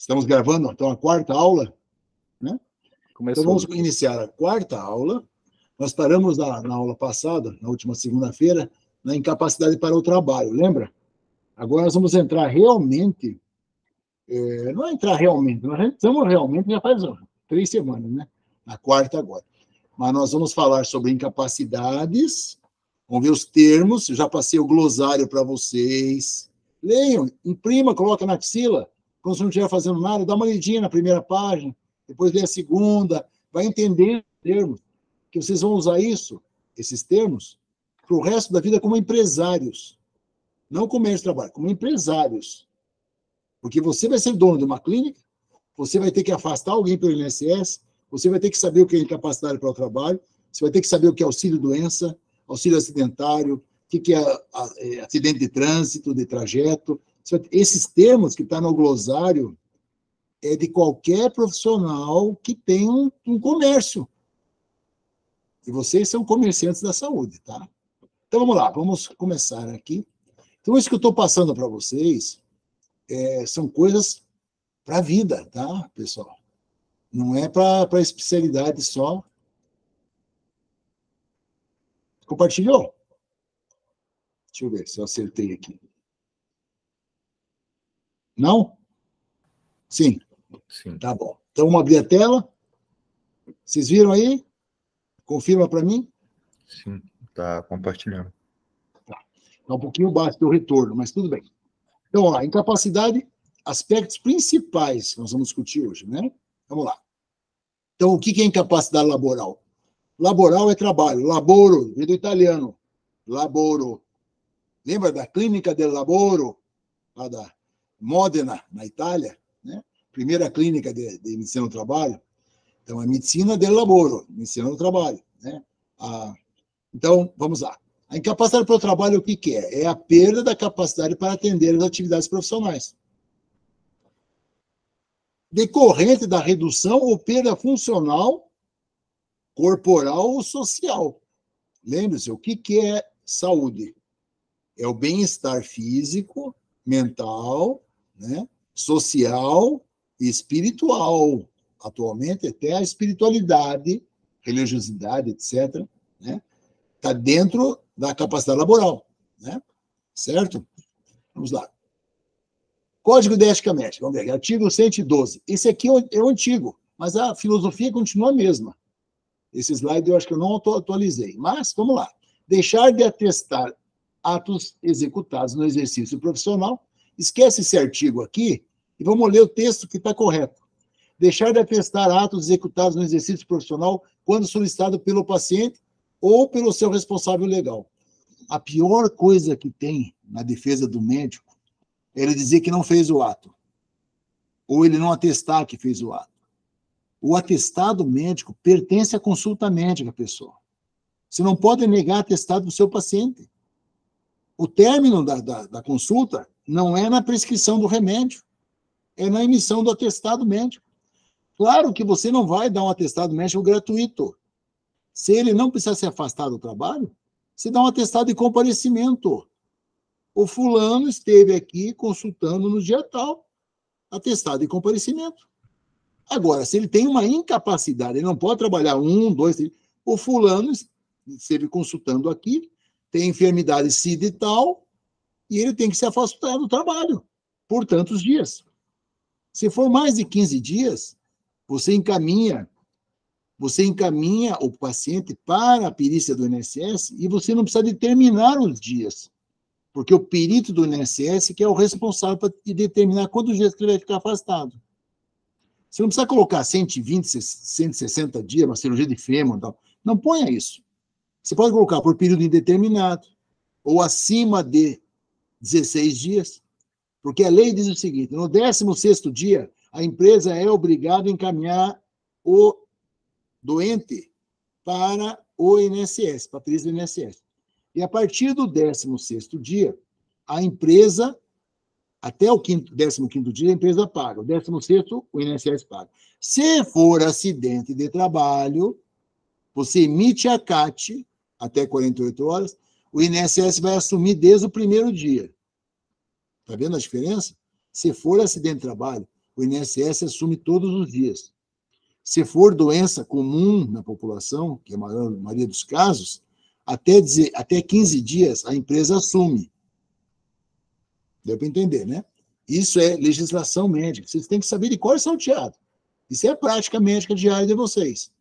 Estamos gravando, então, a quarta aula, né? Começou. Então, vamos iniciar a quarta aula. Nós paramos na aula passada, na última segunda-feira, na incapacidade para o trabalho, lembra? Agora nós vamos entrar realmente, não é entrar realmente, nós estamos realmente, já faz 3 semanas, né? Na quarta agora. Mas nós vamos falar sobre incapacidades, vamos ver os termos, eu já passei o glossário para vocês. Leiam, imprima, coloca na axila. Quando você não estiver fazendo nada, dá uma lidinha na primeira página, depois lê a segunda, vai entender os termos, que vocês vão usar esses termos, para o resto da vida como empresários. Não como médico de trabalho, como empresários. Porque você vai ser dono de uma clínica, você vai ter que afastar alguém pelo INSS, você vai ter que saber o que é incapacidade para o trabalho, você vai ter que saber o que é auxílio-doença, auxílio acidentário, o que é acidente de trânsito, de trajeto. Esses termos que estão no glossário é de qualquer profissional que tem um comércio. E vocês são comerciantes da saúde, tá? Então, vamos lá, vamos começar aqui. Então, isso que eu estou passando para vocês são coisas para a vida, tá, pessoal? Não é para especialidade só. Compartilhou? Deixa eu ver se eu acertei aqui. Não? Sim. Sim. Tá bom. Então, vamos abrir a tela. Vocês viram aí? Confirma para mim? Sim, está compartilhando. Tá um pouquinho baixo do retorno, mas tudo bem. Então, vamos lá. Incapacidade, aspectos principais que nós vamos discutir hoje, né? Vamos lá. Então, o que é incapacidade laboral? Laboral é trabalho. Laboro, vem do italiano. Laboro. Lembra da Clínica del Lavoro, lá da Modena, na Itália? Né? Primeira clínica de medicina do trabalho. Então, é medicina del lavoro, medicina do trabalho. Né? Então, vamos lá. A incapacidade para o trabalho, o que é? É a perda da capacidade para atender as atividades profissionais. Decorrente da redução ou perda funcional, corporal ou social. Lembre-se, o que é saúde? É o bem-estar físico, mental, né, social e espiritual. Atualmente, até a espiritualidade, religiosidade, etc., né, está dentro da capacidade laboral. Né? Certo? Vamos lá. Código de Ética Médica, vamos ver, artigo 112. Esse aqui é o antigo, mas a filosofia continua a mesma. Esse slide eu acho que eu não atualizei. Mas, vamos lá. Deixar de atestar atos executados no exercício profissional. Esquece esse artigo aqui e vamos ler o texto que está correto. Deixar de atestar atos executados no exercício profissional quando solicitado pelo paciente ou pelo seu responsável legal. A pior coisa que tem na defesa do médico é ele dizer que não fez o ato, ou ele não atestar que fez o ato. O atestado médico pertence à consulta médica, pessoal. Você não pode negar atestado do seu paciente. O término da consulta não é na prescrição do remédio, é na emissão do atestado médico. Claro que você não vai dar um atestado médico gratuito. Se ele não precisar se afastar do trabalho, você dá um atestado de comparecimento. O fulano esteve aqui consultando no dia tal, atestado de comparecimento. Agora, se ele tem uma incapacidade, ele não pode trabalhar 1, 2, 3, o fulano esteve consultando aqui, tem enfermidade SIDA e tal, e ele tem que se afastar do trabalho por tantos dias. Se for mais de 15 dias, você encaminha o paciente para a perícia do INSS e você não precisa determinar os dias, porque o perito do INSS que é o responsável para determinar quantos dias que ele vai ficar afastado. Você não precisa colocar 120, 160 dias, uma cirurgia de fêmur, tal. Não ponha isso. Você pode colocar por período indeterminado ou acima de 16 dias, porque a lei diz o seguinte, no 16º dia, a empresa é obrigada a encaminhar o doente para o INSS, para a perícia do INSS. E a partir do 16º dia, a empresa, até o 15º dia, a empresa paga. O 16º, o INSS paga. Se for acidente de trabalho, você emite a CAT até 48 horas, o INSS vai assumir desde o primeiro dia. Está vendo a diferença? Se for acidente de trabalho, o INSS assume todos os dias. Se for doença comum na população, que é a maioria dos casos, até 15 dias a empresa assume. Deu para entender, né? Isso é legislação médica. Vocês têm que saber de cor salteado. Isso é a prática médica diária de vocês.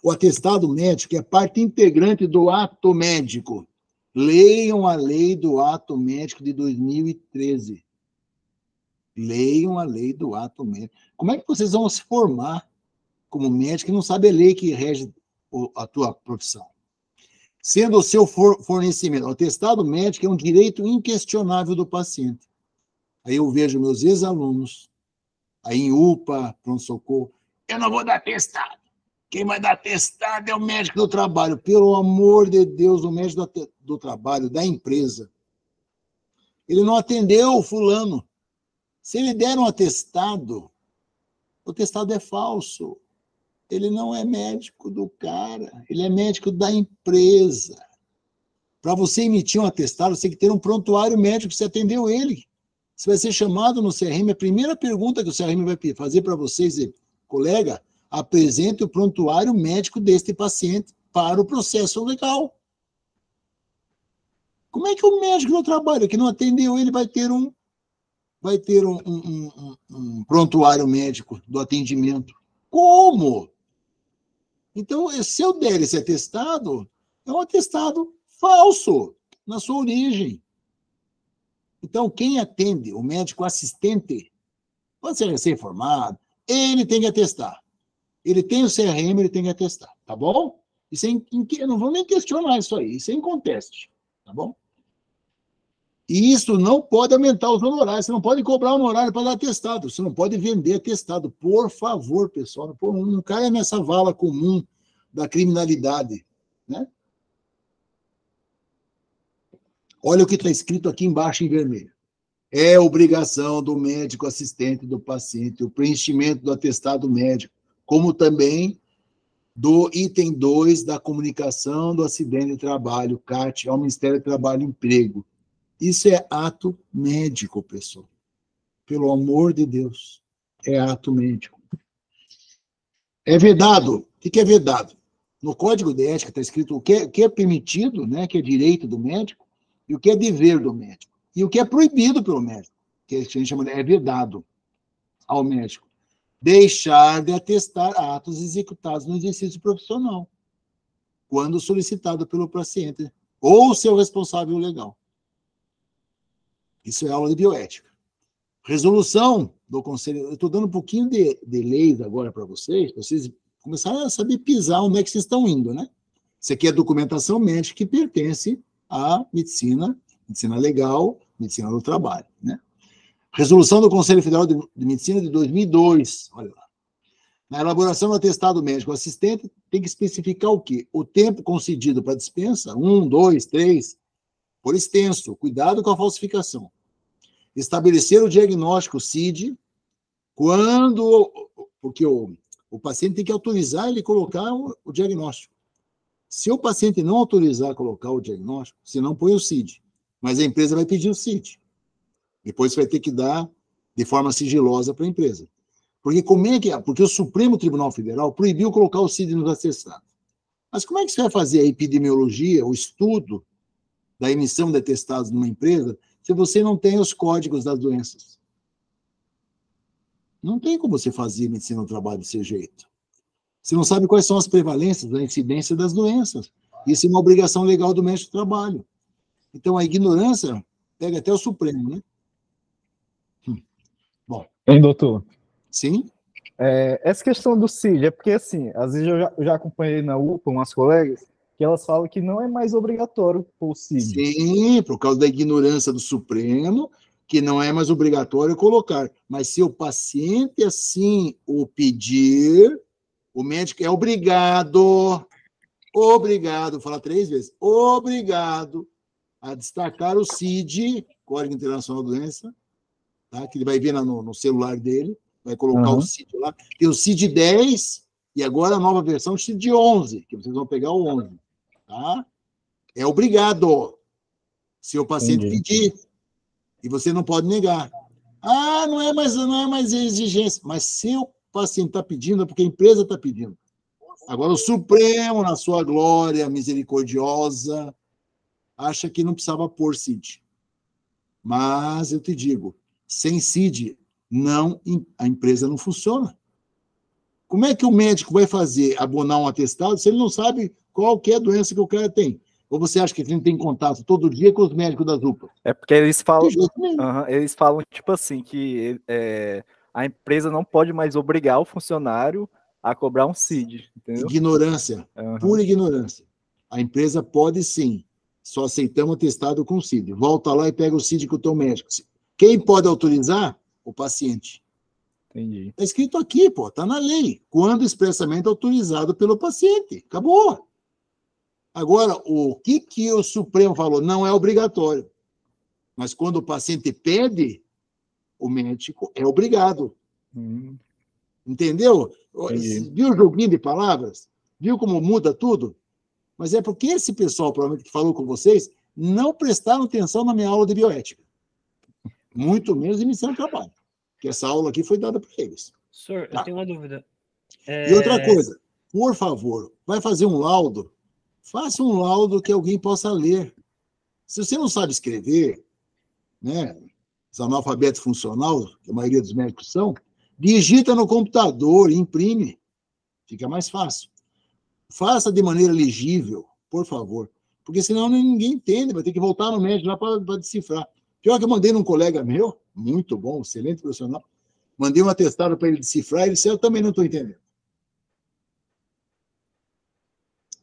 O atestado médico é parte integrante do ato médico. Leiam a lei do ato médico de 2013. Leiam a lei do ato médico. Como é que vocês vão se formar como médico e não sabe a lei que rege a tua profissão? Sendo o seu fornecimento, o atestado médico é um direito inquestionável do paciente. Aí eu vejo meus ex-alunos, aí em UPA, pronto-socorro, eu não vou dar atestado. Quem vai dar atestado é o médico do trabalho. Pelo amor de Deus, o médico do trabalho, da empresa. Ele não atendeu o fulano. Se ele der um atestado, o atestado é falso. Ele não é médico do cara, ele é médico da empresa. Para você emitir um atestado, você tem que ter um prontuário médico que você atendeu ele. Você vai ser chamado no CRM, a primeira pergunta que o CRM vai fazer para vocês é, colega, apresente o prontuário médico deste paciente para o processo legal. Como é que o médico no trabalho que não atendeu ele vai ter um prontuário médico do atendimento? Como? Então, se eu der esse atestado, é um atestado falso na sua origem. Então, quem atende, o médico assistente, pode ser recém-formado, ele tem que atestar. Ele tem o CRM, ele tem que atestar, tá bom? Isso é não vou nem questionar isso aí, isso é inconteste, tá bom? E isso não pode aumentar os honorários, você não pode cobrar honorário para dar atestado, você não pode vender atestado, por favor, pessoal, não caia nessa vala comum da criminalidade, né? Olha o que está escrito aqui embaixo em vermelho. É obrigação do médico assistente do paciente o preenchimento do atestado médico, como também do item 2 da comunicação do acidente de trabalho, CAT, ao Ministério do Trabalho e Emprego. Isso é ato médico, pessoal. Pelo amor de Deus. É ato médico. É vedado. O que é vedado? No Código de Ética está escrito o que é permitido, né, que é direito do médico, e o que é dever do médico. E o que é proibido pelo médico, que a gente chama de é vedado ao médico. Deixar de atestar atos executados no exercício profissional, quando solicitado pelo paciente ou seu responsável legal. Isso é aula de bioética. Resolução do Conselho. Eu estou dando um pouquinho de leis agora para vocês começarem a saber pisar onde é que vocês estão indo, né? Isso aqui é documentação médica que pertence à medicina legal, medicina do trabalho, né? Resolução do Conselho Federal de Medicina de 2002, olha lá. Na elaboração do atestado médico, o assistente tem que especificar o quê? O tempo concedido para dispensa, 1, 2, 3, por extenso, cuidado com a falsificação. Estabelecer o diagnóstico CID, porque o paciente tem que autorizar ele colocar o diagnóstico. Se o paciente não autorizar colocar o diagnóstico, se não põe o CID, mas a empresa vai pedir o CID. Depois você vai ter que dar de forma sigilosa para a empresa. Porque Porque o Supremo Tribunal Federal proibiu colocar o CID nos atestados. Mas como é que você vai fazer a epidemiologia, o estudo da emissão de atestados numa empresa, se você não tem os códigos das doenças? Não tem como você fazer medicina do trabalho desse jeito. Você não sabe quais são as prevalências, a incidência das doenças. Isso é uma obrigação legal do médico do trabalho. Então, a ignorância pega até o Supremo, né? Bom. Hein, doutor? Sim? Essa questão do CID é porque, assim, às vezes eu já acompanhei na UPA umas colegas que elas falam que não é mais obrigatório o CID. Sim, por causa da ignorância do Supremo, que não é mais obrigatório colocar. Mas se o paciente assim o pedir, o médico é obrigado, vou falar 3 vezes, obrigado a destacar o CID, Código Internacional da Doença, tá? Que ele vai ver no celular dele, vai colocar o CID lá. Tem o CID 10 e agora a nova versão, o CID 11, que vocês vão pegar o 11. Tá? É obrigado, se o paciente pedir. E você não pode negar. Ah, não é mais exigência. Mas se o paciente está pedindo, é porque a empresa está pedindo. Agora, o Supremo, na sua glória misericordiosa, acha que não precisava pôr CID. Mas eu te digo, sem CID, a empresa não funciona. Como é que o médico vai abonar um atestado se ele não sabe qual que é a doença que o cara tem? Ou você acha que ele tem contato todo dia com os médicos das UPA? É porque eles falam, eles falam tipo assim, que a empresa não pode mais obrigar o funcionário a cobrar um CID, entendeu? Ignorância, pura ignorância. A empresa pode sim, só aceitamos atestado com CID. Volta lá e pega o CID com o teu médico. Quem pode autorizar? O paciente. Entendi. Está escrito aqui, pô, está na lei. Quando expressamente autorizado pelo paciente. Acabou. Agora, o que o Supremo falou? Não é obrigatório. Mas quando o paciente pede, o médico é obrigado. Entendeu? Entendi. Viu o joguinho de palavras? Viu como muda tudo? Mas é porque esse pessoal, provavelmente, que falou com vocês, não prestaram atenção na minha aula de bioética. Muito menos em missão de trabalho. Porque essa aula aqui foi dada para eles. Senhor, eu tenho uma dúvida. E outra coisa, por favor, vai fazer um laudo, faça um laudo que alguém possa ler. Se você não sabe escrever, né, os analfabetos funcional, que a maioria dos médicos são, digita no computador, imprime. Fica mais fácil. Faça de maneira legível, por favor. Porque senão ninguém entende, vai ter que voltar no médico lá para decifrar. Pior que eu mandei num colega meu, muito bom, excelente profissional, mandei um atestado para ele decifrar, ele disse, eu também não estou entendendo.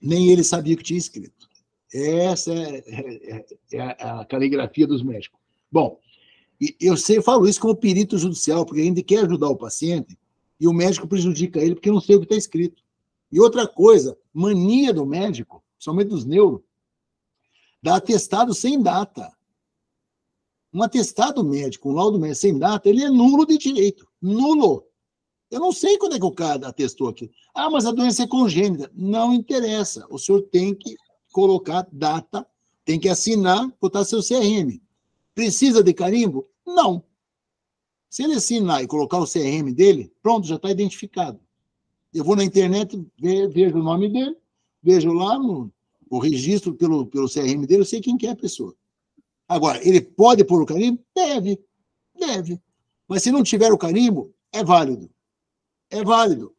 Nem ele sabia o que tinha escrito. Essa é a caligrafia dos médicos. Bom, eu falo isso como perito judicial, porque a gente quer ajudar o paciente e o médico prejudica ele porque não sei o que está escrito. E outra coisa, mania do médico, somente dos neuro, dá atestado sem data. Um atestado médico, um laudo médico sem data, ele é nulo de direito. Nulo. Eu não sei quando é que o cara atestou aqui. Ah, mas a doença é congênita. Não interessa. O senhor tem que colocar data, tem que assinar, botar seu CRM. Precisa de carimbo? Não. Se ele assinar e colocar o CRM dele, pronto, já está identificado. Eu vou na internet, vejo o nome dele, vejo lá o registro pelo CRM dele, eu sei quem que é a pessoa. Agora, ele pode pôr o carimbo? Deve. Mas se não tiver o carimbo, é válido. É válido.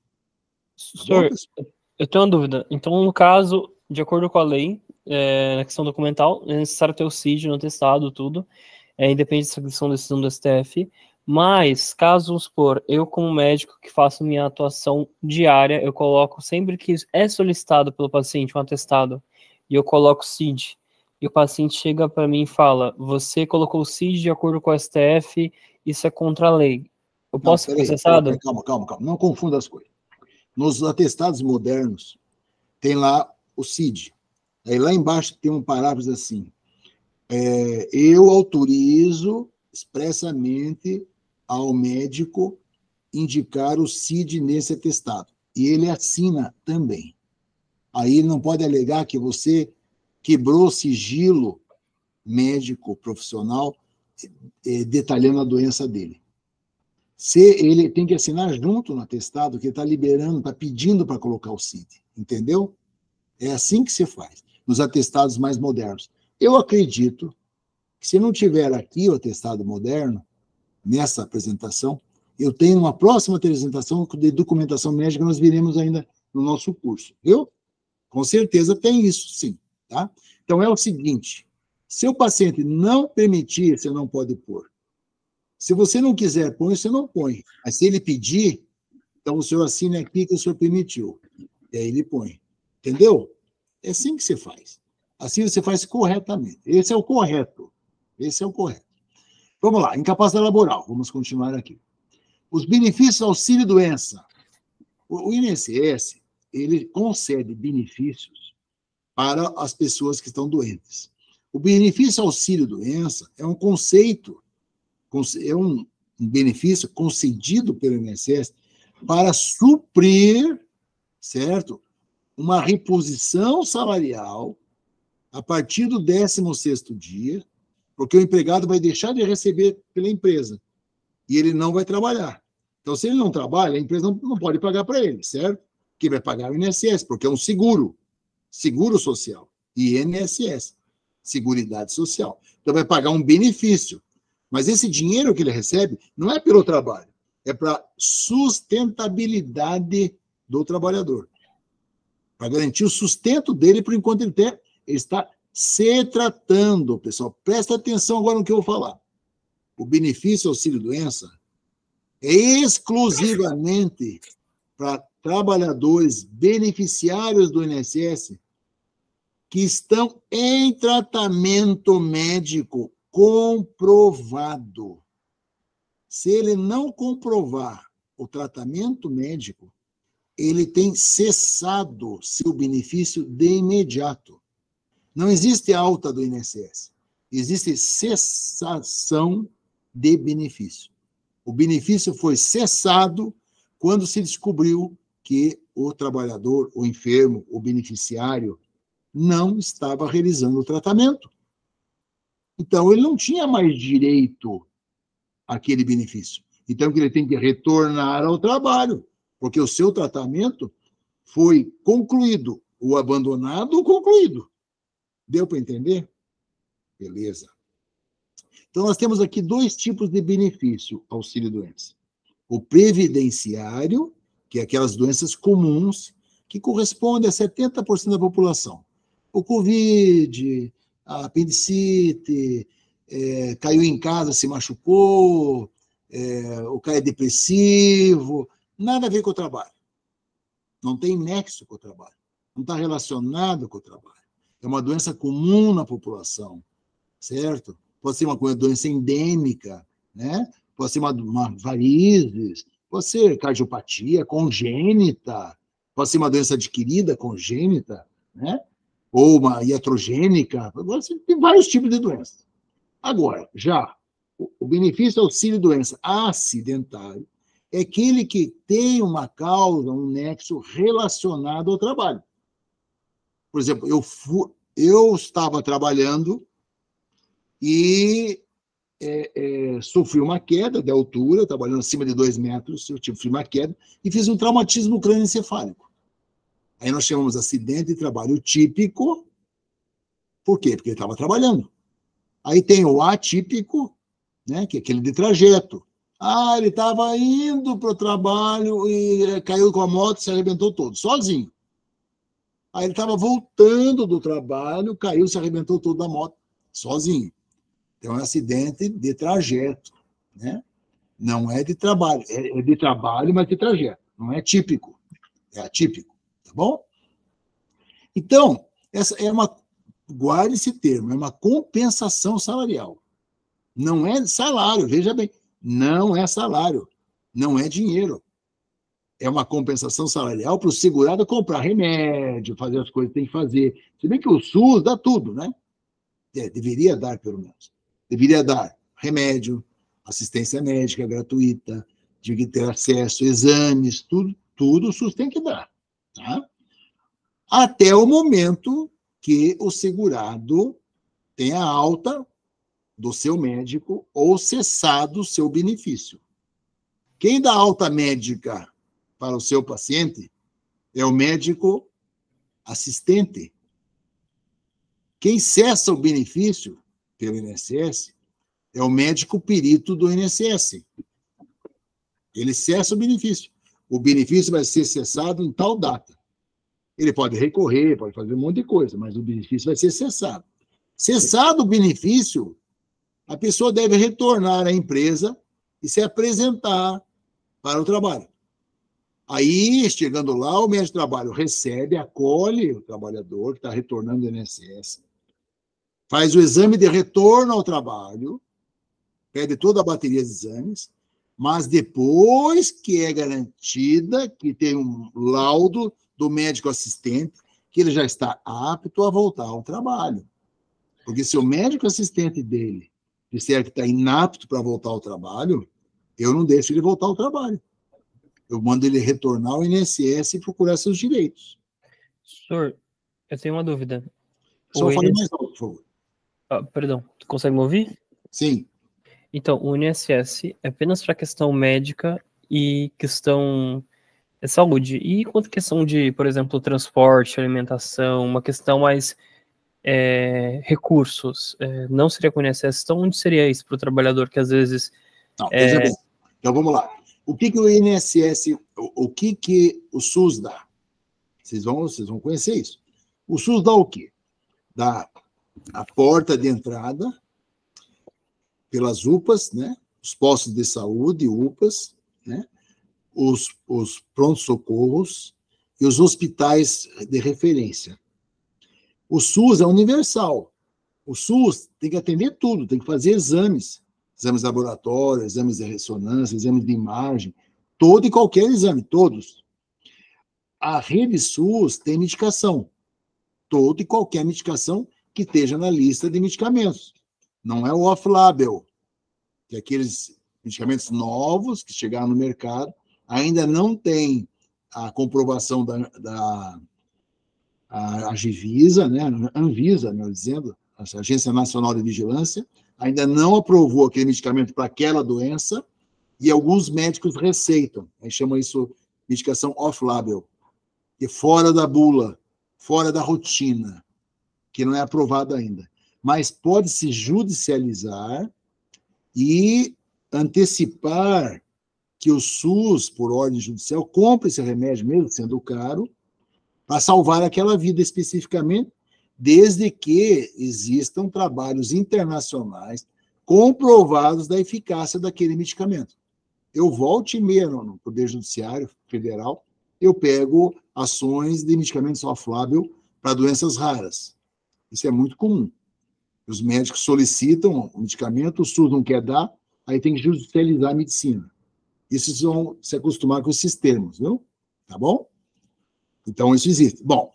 Senhor, eu tenho uma dúvida. Então, no caso, de acordo com a lei, na questão documental, é necessário ter o CID no atestado, tudo, independe se são decisão do STF, mas, caso, vamos supor, eu como médico que faço minha atuação diária, eu coloco, sempre que é solicitado pelo paciente um atestado, e eu coloco CID, e o paciente chega para mim e fala, você colocou o CID de acordo com o STF, isso é contra a lei. Eu posso ser processado? Calma. Não confunda as coisas. Nos atestados modernos, tem lá o CID. Aí lá embaixo tem um parágrafo assim, eu autorizo expressamente ao médico indicar o CID nesse atestado. E ele assina também. Aí ele não pode alegar que você quebrou o sigilo médico profissional detalhando a doença dele. Ele tem que assinar junto no atestado que ele está liberando, está pedindo para colocar o CID. Entendeu? É assim que se faz, nos atestados mais modernos. Eu acredito que se não tiver aqui o atestado moderno, nessa apresentação, eu tenho uma próxima apresentação de documentação médica, nós viremos ainda no nosso curso. Eu, com certeza, tem isso, sim. Tá? Então, é o seguinte, se o paciente não permitir, você não pode pôr. Se você não quiser pôr, você não põe. Mas se ele pedir, então o senhor assina aqui que o senhor permitiu. E aí ele põe. Entendeu? É assim que você faz. Assim você faz corretamente. Esse é o correto. Vamos lá, incapacidade laboral. Vamos continuar aqui. Os benefícios auxílio-doença. O INSS, ele concede benefícios para as pessoas que estão doentes. O benefício auxílio-doença é um conceito, é um benefício concedido pelo INSS para suprir, certo? Uma reposição salarial a partir do 16º dia porque o empregado vai deixar de receber pela empresa e ele não vai trabalhar. Então, se ele não trabalha, a empresa não pode pagar para ele, certo? Quem vai pagar é o INSS, porque é um seguro social, INSS, Seguridade Social. Então, vai pagar um benefício. Mas esse dinheiro que ele recebe não é pelo trabalho, é para sustentabilidade do trabalhador. Para garantir o sustento dele por enquanto ele está se tratando, pessoal. Presta atenção agora no que eu vou falar. O benefício auxílio-doença é exclusivamente para trabalhadores beneficiários do INSS que estão em tratamento médico comprovado. Se ele não comprovar o tratamento médico, ele tem cessado seu benefício de imediato. Não existe alta do INSS, existe cessação de benefício. O benefício foi cessado quando se descobriu que o trabalhador, o enfermo, o beneficiário, não estava realizando o tratamento. Então, ele não tinha mais direito àquele benefício. Então, ele tem que retornar ao trabalho, porque o seu tratamento foi concluído, ou abandonado ou concluído. Deu para entender? Beleza. Então, nós temos aqui 2 tipos de benefício auxílio-doença. O previdenciário, que é aquelas doenças comuns, que correspondem a 70% da população. O Covid, a apendicite, caiu em casa, se machucou, o cara é depressivo, nada a ver com o trabalho. Não tem nexo com o trabalho. Não está relacionado com o trabalho. É uma doença comum na população, certo? Pode ser uma doença endêmica, né? Pode ser uma varizes, pode ser cardiopatia congênita, pode ser uma doença adquirida congênita, né? Ou uma iatrogênica, tem vários tipos de doenças. Agora, já o benefício auxílio-doença acidentário é aquele que tem uma causa, um nexo relacionado ao trabalho. Por exemplo, eu estava trabalhando e sofri uma queda de altura, trabalhando acima de 2 metros, eu sofri uma queda e fiz um traumatismo crânioencefálico. Aí nós chamamos acidente de trabalho típico. Por quê? Porque ele estava trabalhando. Aí tem o atípico, né, que é aquele de trajeto. Ele estava indo para o trabalho e caiu com a moto, se arrebentou todo, sozinho. Aí ele estava voltando do trabalho, caiu, se arrebentou todo da moto, sozinho. Então é um acidente de trajeto, né? Não é de trabalho, é de trabalho, mas de trajeto. Não é típico, é atípico, tá bom? Então, essa é guarde esse termo, é uma compensação salarial. Não é salário, veja bem, não é salário, não é dinheiro. É uma compensação salarial para o segurado comprar remédio, fazer as coisas que tem que fazer. Se bem que o SUS dá tudo, né? Deveria dar, pelo menos. Deveria dar remédio, assistência médica gratuita, de ter acesso a exames, tudo o SUS tem que dar. Tá? Até o momento que o segurado tenha alta do seu médico ou cessado o seu benefício. Quem dá alta médica para o seu paciente é o médico assistente. Quem cessa o benefício pelo INSS é o médico perito do INSS. Ele cessa o benefício. O benefício vai ser cessado em tal data. Ele pode recorrer, pode fazer um monte de coisa, mas o benefício vai ser cessado. Cessado o benefício, a pessoa deve retornar à empresa e se apresentar para o trabalho. Aí, chegando lá, o médico de trabalho recebe, acolhe o trabalhador que está retornando do INSS, faz o exame de retorno ao trabalho, pede toda a bateria de exames, mas depois que é garantida, que tem um laudo do médico assistente, que ele já está apto a voltar ao trabalho. Porque se o médico assistente dele disser que está inapto para voltar ao trabalho, eu não deixo ele voltar ao trabalho. Eu mando ele retornar ao INSS e procurar seus direitos. Senhor, eu tenho uma dúvida. Só fale mais alto, por favor. Perdão, tu consegue me ouvir? Sim. Então, o INSS é apenas para questão médica e questão de saúde. E quanto à questão de, por exemplo, transporte, alimentação, uma questão mais recursos, não seria com o INSS? Então, onde seria isso para o trabalhador que às vezes... Não, veja bem. Então, vamos lá. O que o INSS, o que o SUS dá? Vocês vão conhecer isso. O SUS dá o quê? Dá a porta de entrada pelas UPAs, né? Os postos de saúde, UPAs, né? Os prontos-socorros e os hospitais de referência. O SUS é universal. O SUS tem que atender tudo, tem que fazer exames laboratórios, exames de ressonância, exames de imagem, todo e qualquer exame, todos. A rede SUS tem medicação, toda e qualquer medicação que esteja na lista de medicamentos. Não é o off-label, que é aqueles medicamentos novos que chegaram no mercado, ainda não tem a comprovação da Agivisa, né, Anvisa, melhor dizendo, a Agência Nacional de Vigilância, ainda não aprovou aquele medicamento para aquela doença, e alguns médicos receitam, aí chama isso medicação off-label, que é fora da bula, fora da rotina, que não é aprovada ainda. Mas pode se judicializar e antecipar que o SUS, por ordem judicial, compre esse remédio, mesmo sendo caro, para salvar aquela vida especificamente, desde que existam trabalhos internacionais comprovados da eficácia daquele medicamento. Eu volto e meia no Poder Judiciário Federal, eu pego ações de medicamentos off-label para doenças raras. Isso é muito comum. Os médicos solicitam o medicamento, o SUS não quer dar, aí tem que judicializar a medicina. Isso vocês vão se acostumar com esses termos, viu? Tá bom? Então, isso existe. Bom,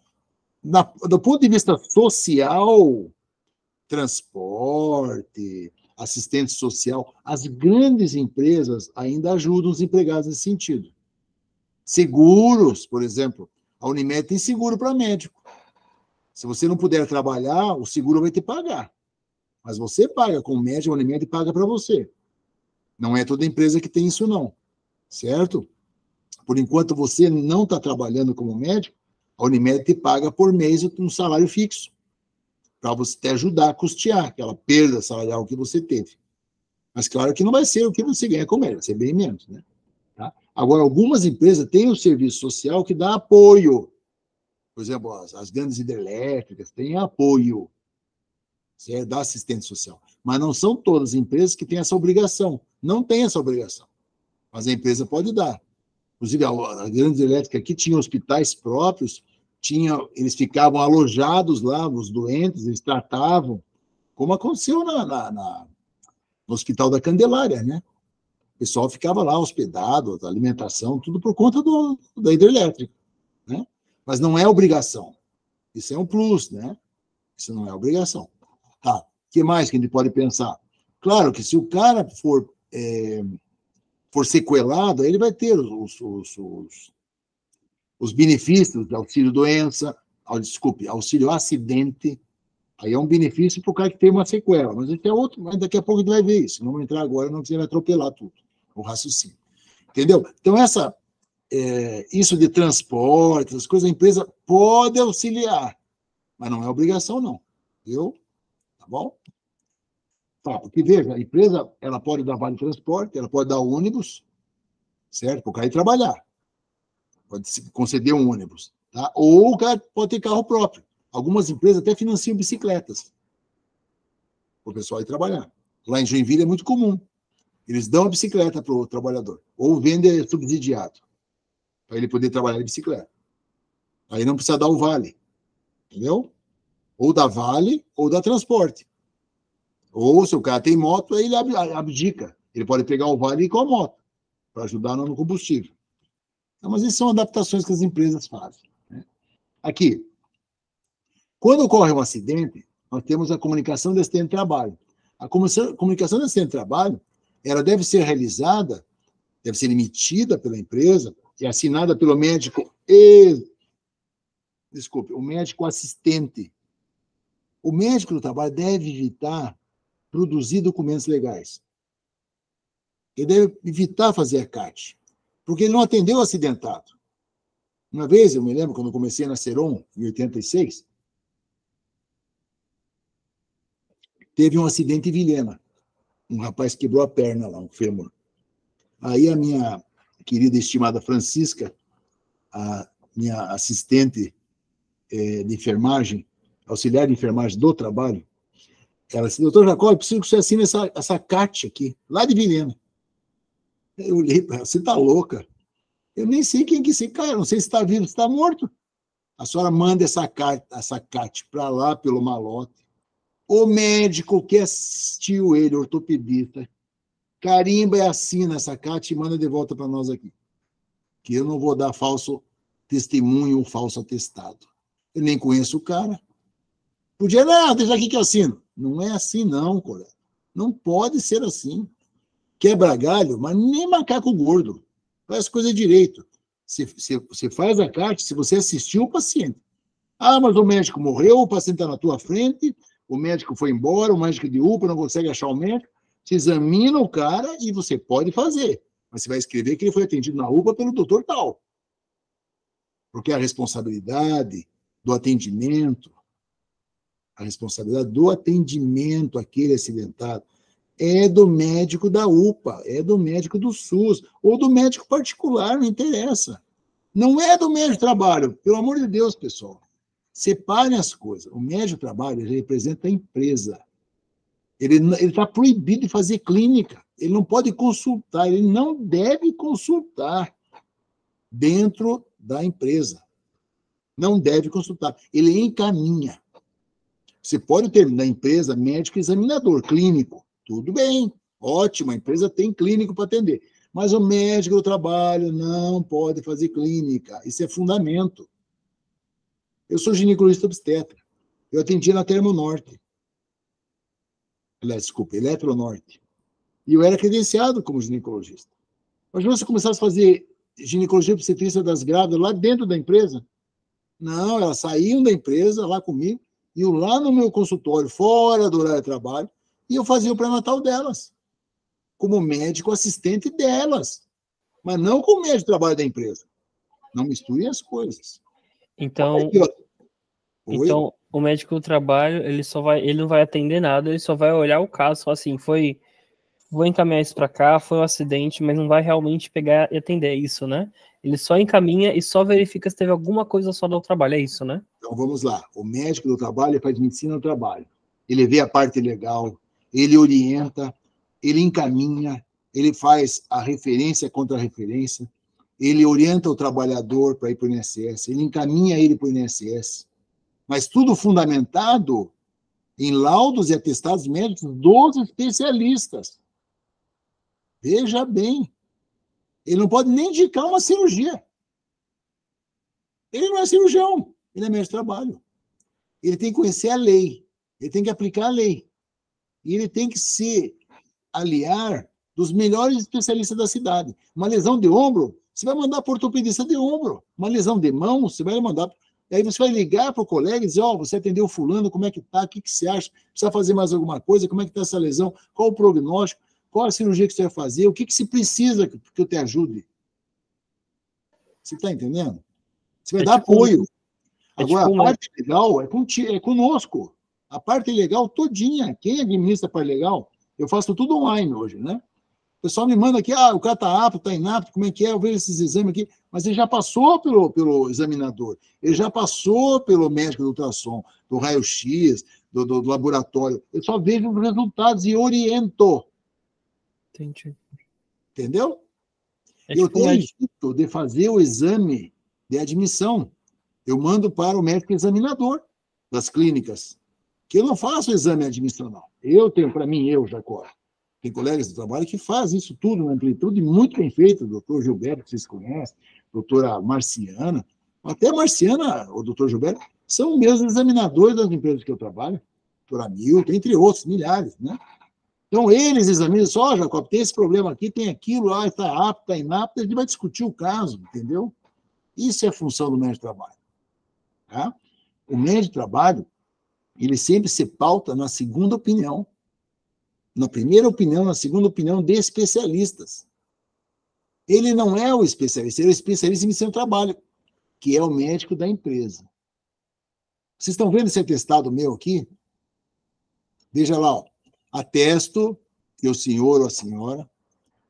do ponto de vista social, transporte, assistente social, as grandes empresas ainda ajudam os empregados nesse sentido. Seguros, por exemplo, a Unimed tem seguro para médico. Se você não puder trabalhar, o seguro vai te pagar. Mas você paga com o médico, a Unimed paga para você. Não é toda empresa que tem isso, não. Certo? Por enquanto você não está trabalhando como médico, a Unimed te paga por mês um salário fixo, para você te ajudar a custear aquela perda salarial que você teve. Mas claro que não vai ser o que você ganha como médico, vai ser bem menos, né? Tá? Agora, algumas empresas têm o serviço social que dá apoio. Por exemplo, as grandes hidrelétricas têm apoio, certo? Da assistente social. Mas não são todas as empresas que têm essa obrigação. Não tem essa obrigação. Mas a empresa pode dar. Inclusive, a grande elétrica aqui tinha hospitais próprios, eles ficavam alojados lá, os doentes, eles tratavam, como aconteceu no Hospital da Candelária, né? O pessoal ficava lá hospedado, alimentação, tudo por conta da hidrelétrica, né? Mas não é obrigação. Isso é um plus, né? Isso não é obrigação. Tá. O que mais que a gente pode pensar? Claro que se o cara for sequelado, aí ele vai ter os benefícios de auxílio-doença, auxílio-acidente. Aí é um benefício para o cara que tem uma sequela. Mas é outro, mas daqui a pouco a gente vai ver isso. Não vou entrar agora, não precisa atropelar tudo. O raciocínio. Entendeu? Então, isso de transporte, essas coisas, a empresa pode auxiliar, mas não é obrigação, não. Viu? Tá bom? Tá, porque, veja, a empresa ela pode dar vale transporte, ela pode dar ônibus, certo? Para o cara ir trabalhar. Pode conceder um ônibus. Tá? Ou o cara pode ter carro próprio. Algumas empresas até financiam bicicletas para o pessoal ir trabalhar. Lá em Joinville é muito comum. Eles dão a bicicleta para o trabalhador. Ou vendem subsidiado, para ele poder trabalhar de bicicleta. Aí não precisa dar o vale. Entendeu? Ou dá vale, ou dá transporte. Ou, se o cara tem moto, aí ele abdica. Ele pode pegar o vale e ir com a moto, para ajudar no combustível. Então, mas essas são adaptações que as empresas fazem. Né? Aqui, quando ocorre um acidente, nós temos a comunicação de acidente de trabalho. A comunicação de acidente de trabalho, ela deve ser realizada, deve ser emitida pela empresa e assinada pelo médico o médico assistente. O médico do trabalho deve evitar produzir documentos legais. Ele deve evitar fazer a CAT, porque ele não atendeu o acidentado. Uma vez, eu me lembro, quando eu comecei na Seron, em 86, teve um acidente em Vilhena. Um rapaz quebrou a perna lá, um fêmur. Aí a minha querida e estimada Francisca, a minha assistente de enfermagem, auxiliar de enfermagem do trabalho, ela disse, doutor Jacó, eu preciso que você assine essa CAT aqui, lá de Vilhena. Eu olhei para ela, você está louca? Eu nem sei quem que é esse cara, não sei se está vivo, se está morto. A senhora manda essa CAT para lá, pelo malote. O médico que assistiu ele, ortopedista, carimba e assina essa CAT e manda de volta para nós aqui. Que eu não vou dar falso testemunho ou falso atestado. Eu nem conheço o cara. Podia, não, deixa aqui que eu assino. Não é assim, não, colega. Não pode ser assim. Quebra galho, mas nem macaco gordo. Faz coisa direito. Você faz a CAT se você assistiu o paciente. Ah, mas o médico morreu, o paciente está na tua frente, o médico foi embora, o médico de UPA não consegue achar o médico. Você examina o cara e você pode fazer. Mas você vai escrever que ele foi atendido na UPA pelo doutor tal. Porque a responsabilidade do atendimento, aquele acidentado, é do médico da UPA, é do médico do SUS, ou do médico particular, não interessa. Não é do médico de trabalho. Pelo amor de Deus, pessoal. Separem as coisas. O médico de trabalho ele representa a empresa. Ele está proibido de fazer clínica. Ele não pode consultar, ele não deve consultar dentro da empresa. Não deve consultar. Ele encaminha. Você pode ter na empresa médico examinador, clínico. Tudo bem, ótimo, a empresa tem clínico para atender. Mas o médico do trabalho não pode fazer clínica. Isso é fundamento. Eu sou ginecologista obstetra. Eu atendia na Termonorte. Desculpa, Eletronorte. E eu era credenciado como ginecologista. Mas você começasse a fazer ginecologia obstetrícia das grávidas lá dentro da empresa? Não, elas saíam da empresa lá comigo, iam lá no meu consultório, fora do horário de trabalho, e eu fazia o pré-natal delas, como médico assistente delas, mas não como médico de trabalho da empresa. Não misturem as coisas. Então, o médico do trabalho, ele não vai atender nada, ele só vai olhar o caso, só assim, vou encaminhar isso para cá, foi um acidente, mas não vai realmente pegar e atender isso, né? Ele só encaminha e só verifica se teve alguma coisa só do trabalho, é isso, né? Então vamos lá, o médico do trabalho faz medicina do trabalho, ele vê a parte legal, ele orienta, ele encaminha, ele faz a referência contra a referência, ele orienta o trabalhador para ir para o INSS, ele encaminha ele para o INSS, mas tudo fundamentado em laudos e atestados médicos dos especialistas. Veja bem, ele não pode nem indicar uma cirurgia. Ele não é cirurgião, ele é médico de trabalho. Ele tem que conhecer a lei, ele tem que aplicar a lei. E ele tem que se aliar dos melhores especialistas da cidade. Uma lesão de ombro, você vai mandar para o ortopedista de ombro. Uma lesão de mão, você vai mandar. Aí você vai ligar para o colega e dizer, você atendeu fulano, como é que está, o que você acha? Precisa fazer mais alguma coisa? Como é que está essa lesão? Qual o prognóstico? Qual a cirurgia que você vai fazer? O que se precisa que eu te ajude? Você está entendendo? Você vai dar apoio. Agora, a parte legal é conosco. A parte legal todinha. Quem administra a parte legal? Eu faço tudo online hoje, né? O pessoal me manda aqui, o cara está apto, está inapto, como é que é? Eu vejo esses exames aqui. Mas ele já passou pelo examinador. Ele já passou pelo médico do ultrassom, do raio-x, do laboratório. Eu só vejo os resultados e oriento. Entendi. Entendeu? Eu tenho jeito de fazer o exame de admissão. Eu mando para o médico examinador das clínicas, que eu não faço o exame admissional. Eu tenho, para mim, Jacó. Tem colegas de trabalho que fazem isso tudo na amplitude, muito bem feito. O doutor Gilberto, que vocês conhecem, a doutora Marciana, até a Marciana, o doutor Gilberto, são meus examinadores das empresas que eu trabalho, doutor Hamilton, entre outros, milhares, né? Então, eles examinam só, Jacob, tem esse problema aqui, tem aquilo, está apto, está inapto, a gente vai discutir o caso, entendeu? Isso é a função do médico de trabalho. Tá? O médico de trabalho, ele sempre se pauta na segunda opinião, na primeira opinião, na segunda opinião de especialistas. Ele não é o especialista, ele é o especialista em seu trabalho, que é o médico da empresa. Vocês estão vendo esse atestado meu aqui? Veja lá, ó. Atesto que o senhor ou a senhora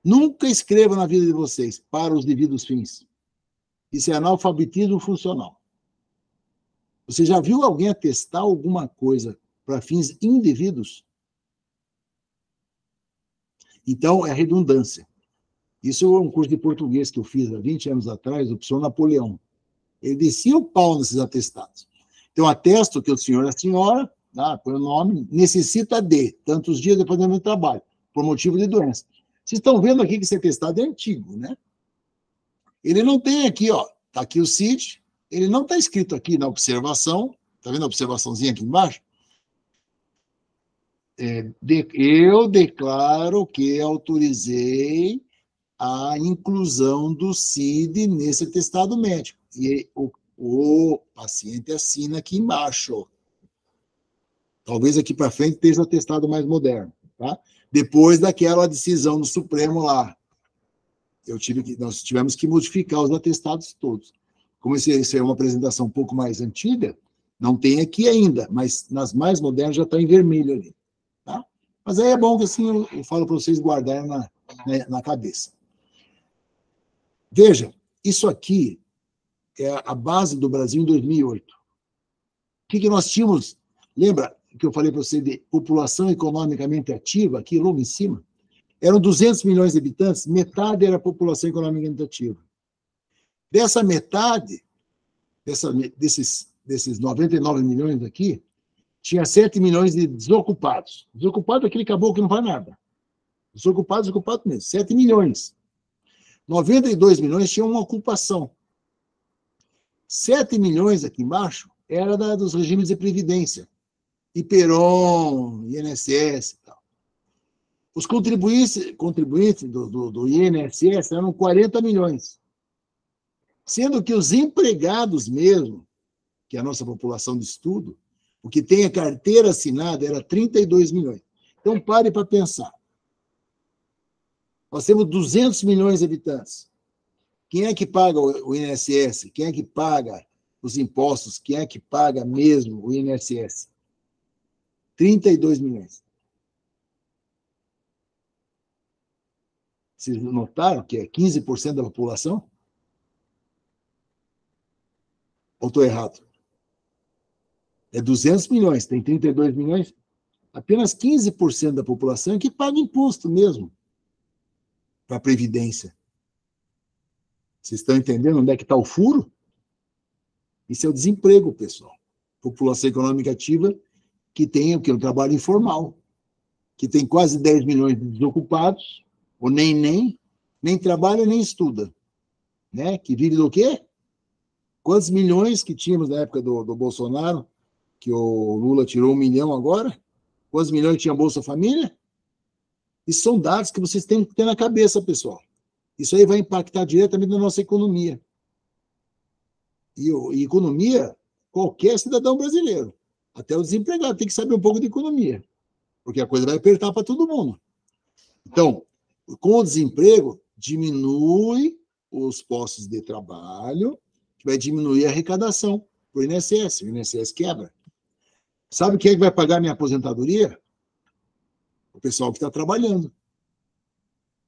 nunca escreva na vida de vocês para os devidos fins. Isso é analfabetismo funcional. Você já viu alguém atestar alguma coisa para fins indevidos? Então, é redundância. Isso é um curso de português que eu fiz há 20 anos atrás, do professor Napoleão. Ele descia o pau nesses atestados. Então, atesto que o senhor e a senhora, põe o nome, necessita de tantos dias depois do meu trabalho, por motivo de doença. Vocês estão vendo aqui que esse atestado é antigo, né? Ele não tem aqui, ó, está aqui o CID, ele não está escrito aqui na observação, está vendo a observaçãozinha aqui embaixo? Eu declaro que autorizei a inclusão do CID nesse atestado médico. E o paciente assina aqui embaixo. Talvez aqui para frente esteja o atestado mais moderno, tá? Depois daquela decisão do Supremo lá, nós tivemos que modificar os atestados todos. Como isso é uma apresentação um pouco mais antiga, não tem aqui ainda, mas nas mais modernas já está em vermelho ali. Tá? Mas aí é bom que assim eu falo para vocês guardarem na cabeça. Veja, isso aqui é a base do Brasil em 2008. O que nós tínhamos? Lembra que eu falei para você de população economicamente ativa, aqui logo em cima? Eram 200 milhões de habitantes, metade era a população economicamente ativa. Dessa metade, desses 99 milhões aqui, tinha 7 milhões de desocupados. Desocupado é aquele caboclo que não faz nada. Desocupado mesmo, 7 milhões. 92 milhões tinham uma ocupação. 7 milhões aqui embaixo era dos regimes de previdência. IPERON, INSS e tal. Os contribuintes do INSS eram 40 milhões. Sendo que os empregados mesmo, que é a nossa população de estudo, o que tem a carteira assinada era 32 milhões. Então, pare para pensar. Nós temos 200 milhões de habitantes. Quem é que paga o INSS? Quem é que paga os impostos? Quem é que paga mesmo o INSS? 32 milhões. Vocês notaram que é 15% da população? Ou estou errado? É 200 milhões, tem 32 milhões. Apenas 15% da população é que paga imposto mesmo para a Previdência. Vocês estão entendendo onde é que está o furo? Isso é o desemprego, pessoal. População econômica ativa que tem o quê? Um trabalho informal, que tem quase 10 milhões de desocupados, ou nem trabalha nem estuda, né? Que vive do quê? Quantos milhões que tínhamos na época do Bolsonaro, que o Lula tirou 1 milhão agora? Quantos milhões tinha Bolsa Família? Isso são dados que vocês têm que ter na cabeça, pessoal. Isso aí vai impactar diretamente na nossa economia. E economia, qualquer cidadão brasileiro, até o desempregado, tem que saber um pouco de economia, porque a coisa vai apertar para todo mundo. Então, com o desemprego, diminui os postos de trabalho, que vai diminuir a arrecadação para o INSS. O INSS quebra. Sabe quem é que vai pagar a minha aposentadoria? O pessoal que está trabalhando.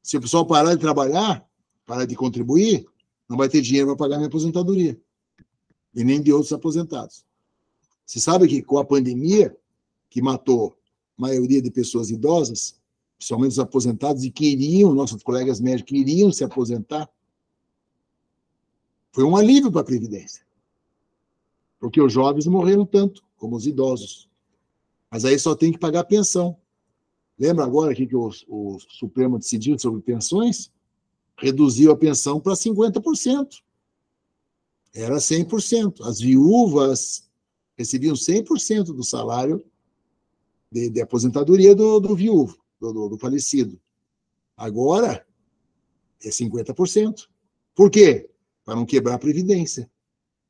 Se o pessoal parar de trabalhar, parar de contribuir, não vai ter dinheiro para pagar a minha aposentadoria. E nem de outros aposentados. Você sabe que com a pandemia, que matou a maioria de pessoas idosas, principalmente os aposentados, e queriam, nossos colegas médicos queriam se aposentar, foi um alívio para a Previdência. Porque os jovens morreram tanto, como os idosos. Mas aí só tem que pagar a pensão. Lembra agora aqui que o Supremo decidiu sobre pensões? Reduziu a pensão para 50%. Era 100%. As viúvas recebiam 100% do salário de aposentadoria do viúvo, do falecido. Agora, é 50%. Por quê? Para não quebrar a Previdência.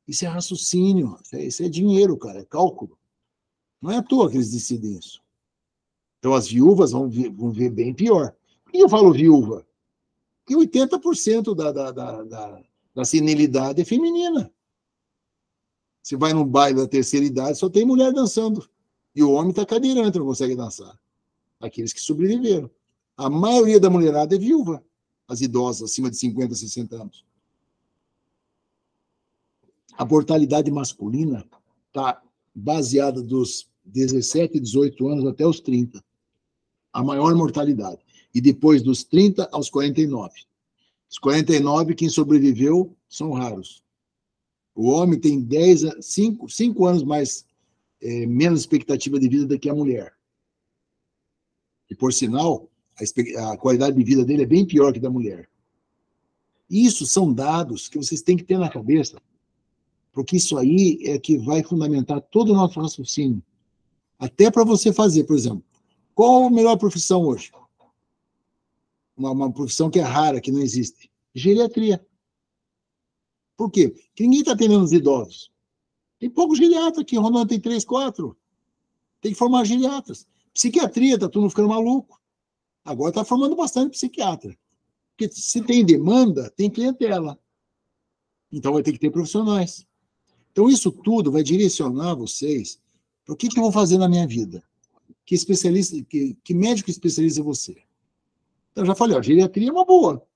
Isso é raciocínio, isso é dinheiro, cara, é cálculo. Não é à toa que eles decidem isso. Então, as viúvas vão ver bem pior. Por que eu falo viúva? Porque 80% da senilidade é feminina. Você vai num baile da terceira idade, só tem mulher dançando. E o homem está cadeirante, não consegue dançar. Aqueles que sobreviveram. A maioria da mulherada é viúva. As idosas, acima de 50, 60 anos. A mortalidade masculina está baseada dos 17, 18 anos até os 30. A maior mortalidade. E depois dos 30 aos 49. Os 49, quem sobreviveu, são raros. O homem tem 5 anos mais, menos expectativa de vida do que a mulher. E, por sinal, a qualidade de vida dele é bem pior que a da mulher. Isso são dados que vocês têm que ter na cabeça, porque isso aí é que vai fundamentar todo o nosso raciocínio. Até para você fazer, por exemplo, qual a melhor profissão hoje? Uma profissão que é rara, que não existe. Geriatria. Por quê? Porque ninguém está atendendo os idosos. Tem pouco geriatra aqui, Rondônia tem 3, 4. Tem que formar geriatras. Psiquiatria, está todo mundo ficando maluco. Agora está formando bastante psiquiatra. Porque se tem demanda, tem clientela. Então vai ter que ter profissionais. Então isso tudo vai direcionar vocês para o que eu vou fazer na minha vida. Que especialista, que médico especializa você? Então, eu já falei, geriatria é uma boa.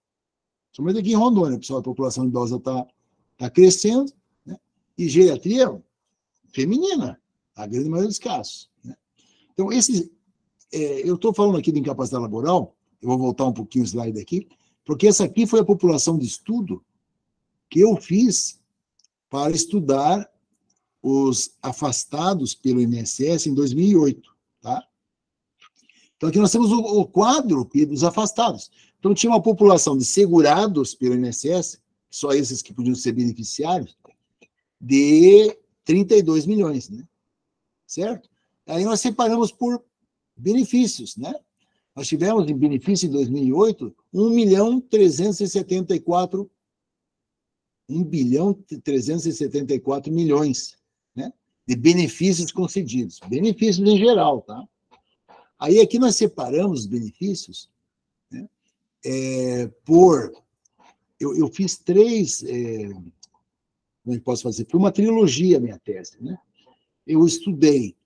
Somente aqui em Rondônia, pessoal, a população idosa está crescendo, né? E geriatria feminina, a grande maioria dos casos. Né? Então, eu estou falando aqui de incapacidade laboral, eu vou voltar um pouquinho o slide aqui, porque essa aqui foi a população de estudo que eu fiz para estudar os afastados pelo INSS em 2008, tá? Então, aqui nós temos o quadro dos afastados. Então, tinha uma população de segurados pelo INSS, só esses que podiam ser beneficiários, de 32 milhões, né? Certo? Aí nós separamos por benefícios, né? Nós tivemos em benefício em 2008 1 bilhão 374 milhões, né? De benefícios concedidos. Benefícios em geral, tá? Aí aqui nós separamos os benefícios, né? Eu fiz 3, como é que posso fazer? Foi uma trilogia a minha tese, né? Eu estudei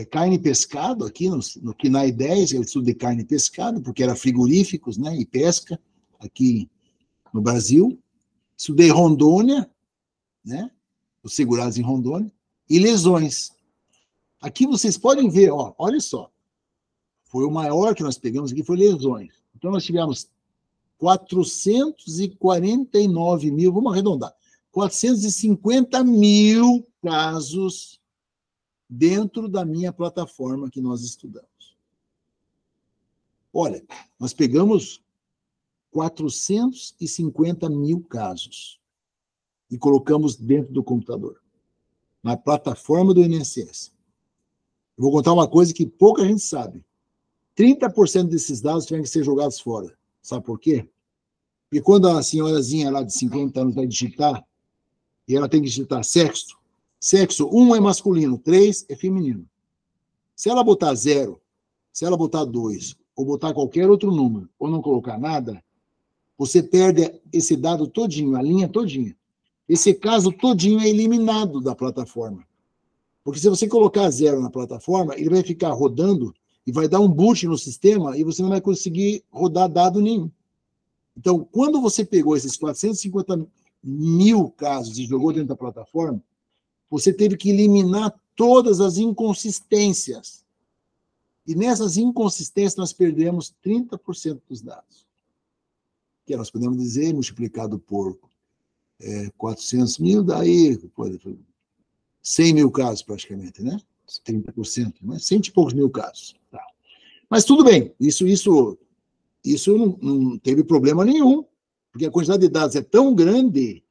carne e pescado, aqui no KINAI 10, eu estudei carne e pescado, porque era frigoríficos, né, e pesca, aqui no Brasil. Estudei Rondônia, né, os segurados em Rondônia, e lesões. Aqui vocês podem ver, olha só, foi o maior que nós pegamos aqui, foi lesões. Então, nós tivemos 449 mil, vamos arredondar, 450 mil casos dentro da minha plataforma que nós estudamos. Olha, nós pegamos 450 mil casos e colocamos dentro do computador, na plataforma do INSS. Eu vou contar uma coisa que pouca gente sabe. 30% desses dados tiveram que ser jogados fora. Sabe por quê? Porque quando a senhorazinha lá de 50 anos vai digitar, e ela tem que digitar sexo, 1 é masculino, 3 é feminino. Se ela botar 0, se ela botar 2, ou botar qualquer outro número, ou não colocar nada, você perde esse dado todinho, a linha todinha. Esse caso todinho é eliminado da plataforma. Porque se você colocar 0 na plataforma, ele vai ficar rodando e vai dar um boot no sistema e você não vai conseguir rodar dado nenhum. Então, quando você pegou esses 450 mil casos e jogou dentro da plataforma, você teve que eliminar todas as inconsistências. E nessas inconsistências nós perdemos 30% dos dados. Que nós podemos dizer, multiplicado por 400 mil, daí 100 mil casos praticamente, né? 30%, né? 100 e poucos mil casos. Tá. Mas tudo bem, isso não teve problema nenhum, porque a quantidade de dados é tão grande,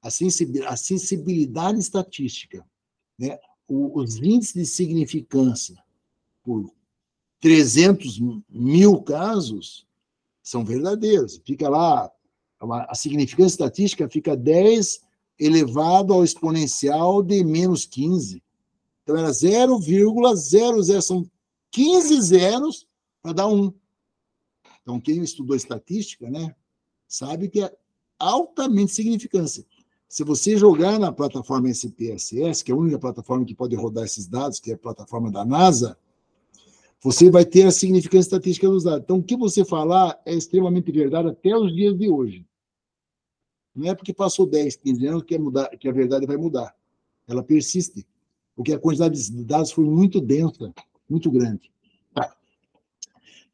a sensibilidade estatística, né? Os índices de significância por 300 mil casos são verdadeiros. Fica lá, a significância estatística fica 10 elevado ao exponencial de menos 15. Então, era 0,00, são 15 zeros para dar 1. Então, quem estudou estatística, né, sabe que é altamente significância. Se você jogar na plataforma SPSS, que é a única plataforma que pode rodar esses dados, que é a plataforma da NASA, você vai ter a significância estatística dos dados. Então, o que você falar é extremamente verdade até os dias de hoje. Não é porque passou 10, 15 anos que a verdade vai mudar. Ela persiste, porque a quantidade de dados foi muito densa, muito grande. Tá.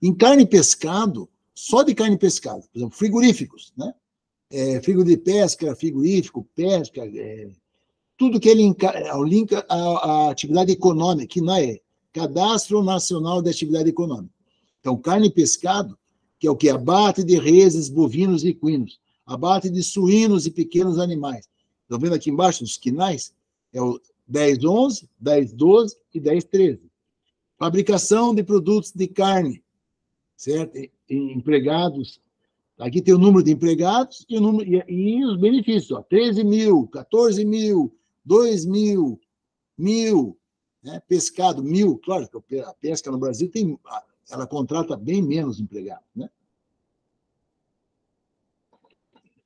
Em carne e pescado, só de carne e pescado, por exemplo, frigoríficos, né? Frigorífico de pesca, frigorífico, pesca, tudo que ele linka à atividade econômica, que não é Cadastro Nacional de Atividade Econômica. Então, carne e pescado, que é o que? Abate de reses, bovinos e equinos, abate de suínos e pequenos animais. Estão vendo aqui embaixo, os quinais? É o 10.11, 10.12 e 10.13. Fabricação de produtos de carne, certo? Empregados. Aqui tem o número de empregados e os benefícios. Ó, 13 mil, 14 mil, 2 mil, 1.000. Né? Pescado, 1.000. Claro que a pesca no Brasil ela contrata bem menos empregados. Né?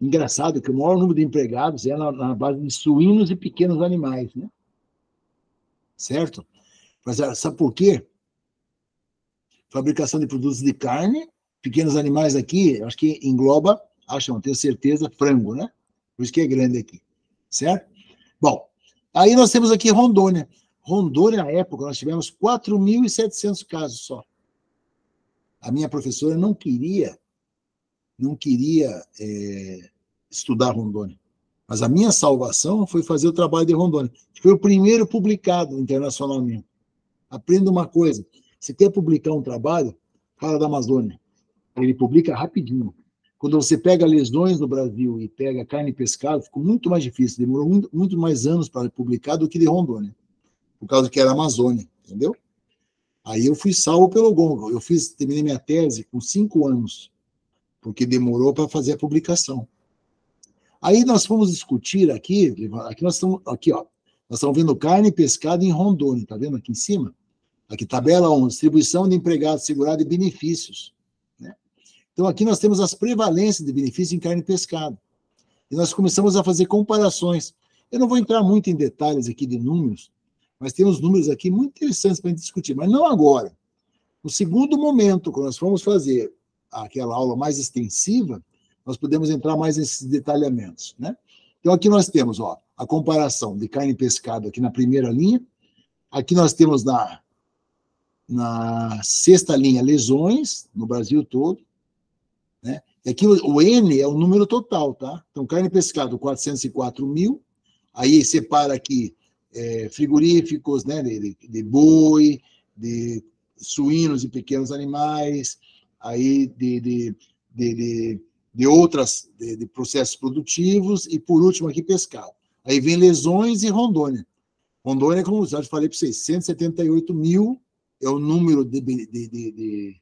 Engraçado que o maior número de empregados é na base de suínos e pequenos animais. Né? Certo? Mas sabe por quê? Fabricação de produtos de carne, pequenos animais aqui, acho que engloba, não tenho certeza, frango, né? Por isso que é grande aqui. Certo? Bom, aí nós temos aqui Rondônia. Rondônia, na época, nós tivemos 4.700 casos só. A minha professora não queria estudar Rondônia. Mas a minha salvação foi fazer o trabalho de Rondônia. Foi o primeiro publicado internacionalmente. Aprenda uma coisa. Se quer publicar um trabalho, fala da Amazônia. Ele publica rapidinho. Quando você pega lesões no Brasil e pega carne e pescado, ficou muito mais difícil. Demorou muito mais anos para publicar do que de Rondônia. Por causa que era Amazônia, entendeu? Aí eu fui salvo pelo gongo. Terminei minha tese com 5 anos, porque demorou para fazer a publicação. Aí nós fomos discutir aqui nós estamos vendo carne e pescado em Rondônia, tá vendo aqui em cima? Aqui, tabela 1, distribuição de empregados, segurado e benefícios. Né? Então, aqui nós temos as prevalências de benefícios em carne e pescado. E nós começamos a fazer comparações. Eu não vou entrar muito em detalhes aqui de números, mas tem uns números aqui muito interessantes para a gente discutir, mas não agora. No segundo momento, quando nós formos fazer aquela aula mais extensiva, nós podemos entrar mais nesses detalhamentos. Né? Então, aqui nós temos a comparação de carne e pescado aqui na primeira linha. Aqui nós temos na sexta linha, lesões, no Brasil todo. Né? E aqui o N é o número total, tá? Então, carne e pescado, 404 mil. Aí separa aqui frigoríficos, né? De boi, de suínos e pequenos animais, aí de processos produtivos, e por último aqui pescado. Aí vem lesões e Rondônia. Rondônia, como eu já falei para vocês, 178 mil é o número de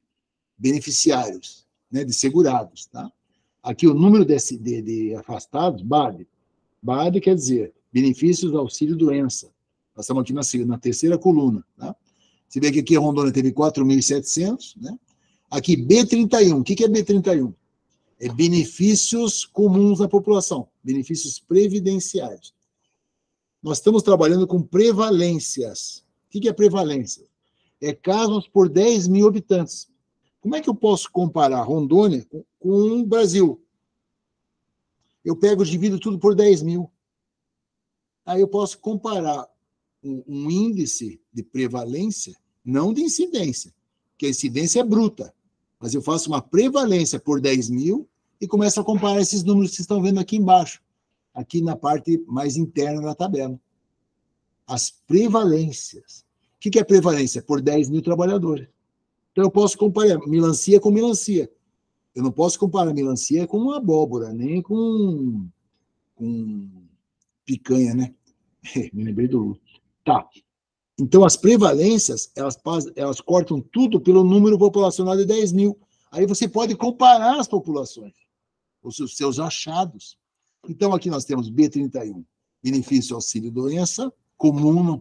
beneficiários, né, de segurados. Tá? Aqui o número de afastados, BAD. BAD quer dizer benefícios do auxílio-doença. Nós estamos aqui na terceira coluna. Tá? Você vê que aqui a Rondônia teve 4.700. Né? Aqui B31. O que é B31? É benefícios comuns à população, benefícios previdenciários. Nós estamos trabalhando com prevalências. O que é prevalência? É casos por 10 mil habitantes. Como é que eu posso comparar Rondônia com o Brasil? Eu divido tudo por 10 mil. Aí eu posso comparar um índice de prevalência, não de incidência, porque a incidência é bruta. Mas eu faço uma prevalência por 10 mil e começo a comparar esses números que vocês estão vendo aqui embaixo, aqui na parte mais interna da tabela. As prevalências. O que é prevalência? Por 10 mil trabalhadores. Então, eu posso comparar melancia com melancia. Eu não posso comparar melancia com uma abóbora, nem com picanha, né? Me lembrei do Lula. Tá. Então, as prevalências, elas cortam tudo pelo número populacional de 10 mil. Aí você pode comparar as populações, os seus achados. Então, aqui nós temos B31, benefício auxílio-doença, comum,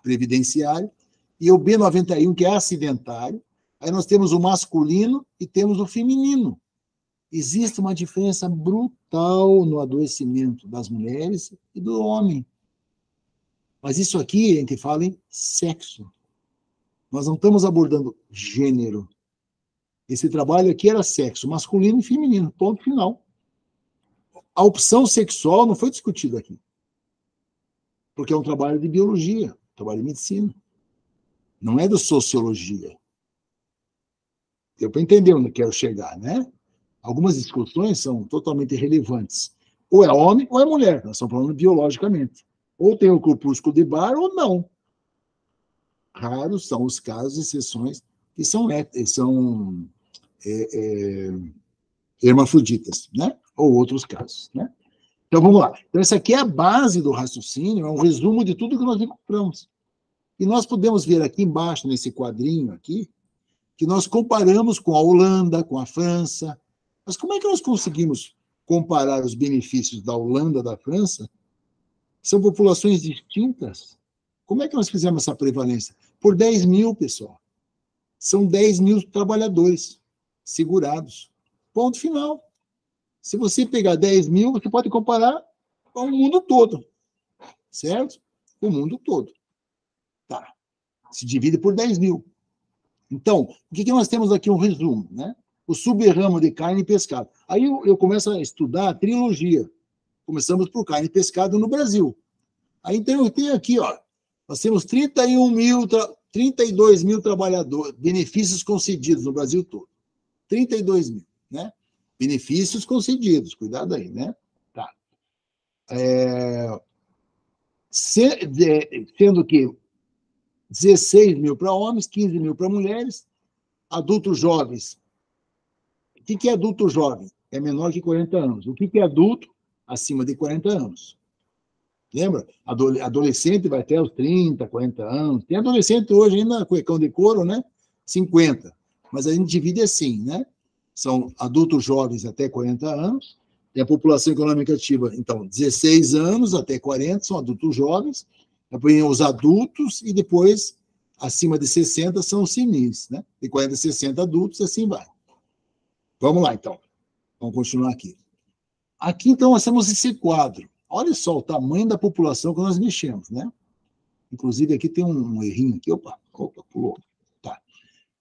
previdenciário, e o B91, que é acidentário. Aí nós temos o masculino e temos o feminino. Existe uma diferença brutal no adoecimento das mulheres e do homem. Mas isso aqui, a gente fala em sexo. Nós não estamos abordando gênero. Esse trabalho aqui era sexo, masculino e feminino, ponto final. A opção sexual não foi discutida aqui. Porque é um trabalho de biologia, um trabalho de medicina. Não é de sociologia. Deu para entender onde eu quero chegar, né? Algumas discussões são totalmente irrelevantes. Ou é homem ou é mulher, nós estamos falando biologicamente. Ou tem o corpúsculo de Barr ou não. Raros são os casos, exceções, que são hermafroditas, né? Ou outros casos, né? Então, vamos lá. Então, essa aqui é a base do raciocínio, é um resumo de tudo que nós encontramos. E nós podemos ver aqui embaixo, nesse quadrinho aqui, que nós comparamos com a Holanda, com a França. Mas como é que nós conseguimos comparar os benefícios da Holanda e da França? São populações distintas. Como é que nós fizemos essa prevalência? Por 10 mil, pessoal. São 10 mil trabalhadores segurados. Ponto final. Se você pegar 10 mil, você pode comparar com o mundo todo. Certo? O mundo todo. Tá. Se divide por 10 mil. Então, o que nós temos aqui? Um resumo, né? O subramo de carne e pescado. Aí eu começo a estudar a trilogia. Começamos por carne e pescado no Brasil. Aí então eu tenho aqui, ó, nós temos 32 mil trabalhadores, benefícios concedidos no Brasil todo. 32 mil, né? Benefícios concedidos, cuidado aí, né? Tá. Sendo que 16 mil para homens, 15 mil para mulheres, adultos jovens. O que é adulto jovem? É menor que 40 anos. O que é adulto? Acima de 40 anos. Lembra? Adolescente vai até os 30, 40 anos. Tem adolescente hoje ainda, cuecão de couro, né? 50. Mas a gente divide assim, né? São adultos jovens até 40 anos. Tem a população econômica ativa, então, 16 anos até 40 são adultos jovens. Depois os adultos e depois, acima de 60, são os senis, né? De 40 a 60 adultos, assim vai. Vamos lá, então. Vamos continuar aqui. Aqui, então, nós temos esse quadro. Olha só o tamanho da população que nós mexemos, né? Inclusive, aqui tem um errinho aqui. Opa, pulou. Tá.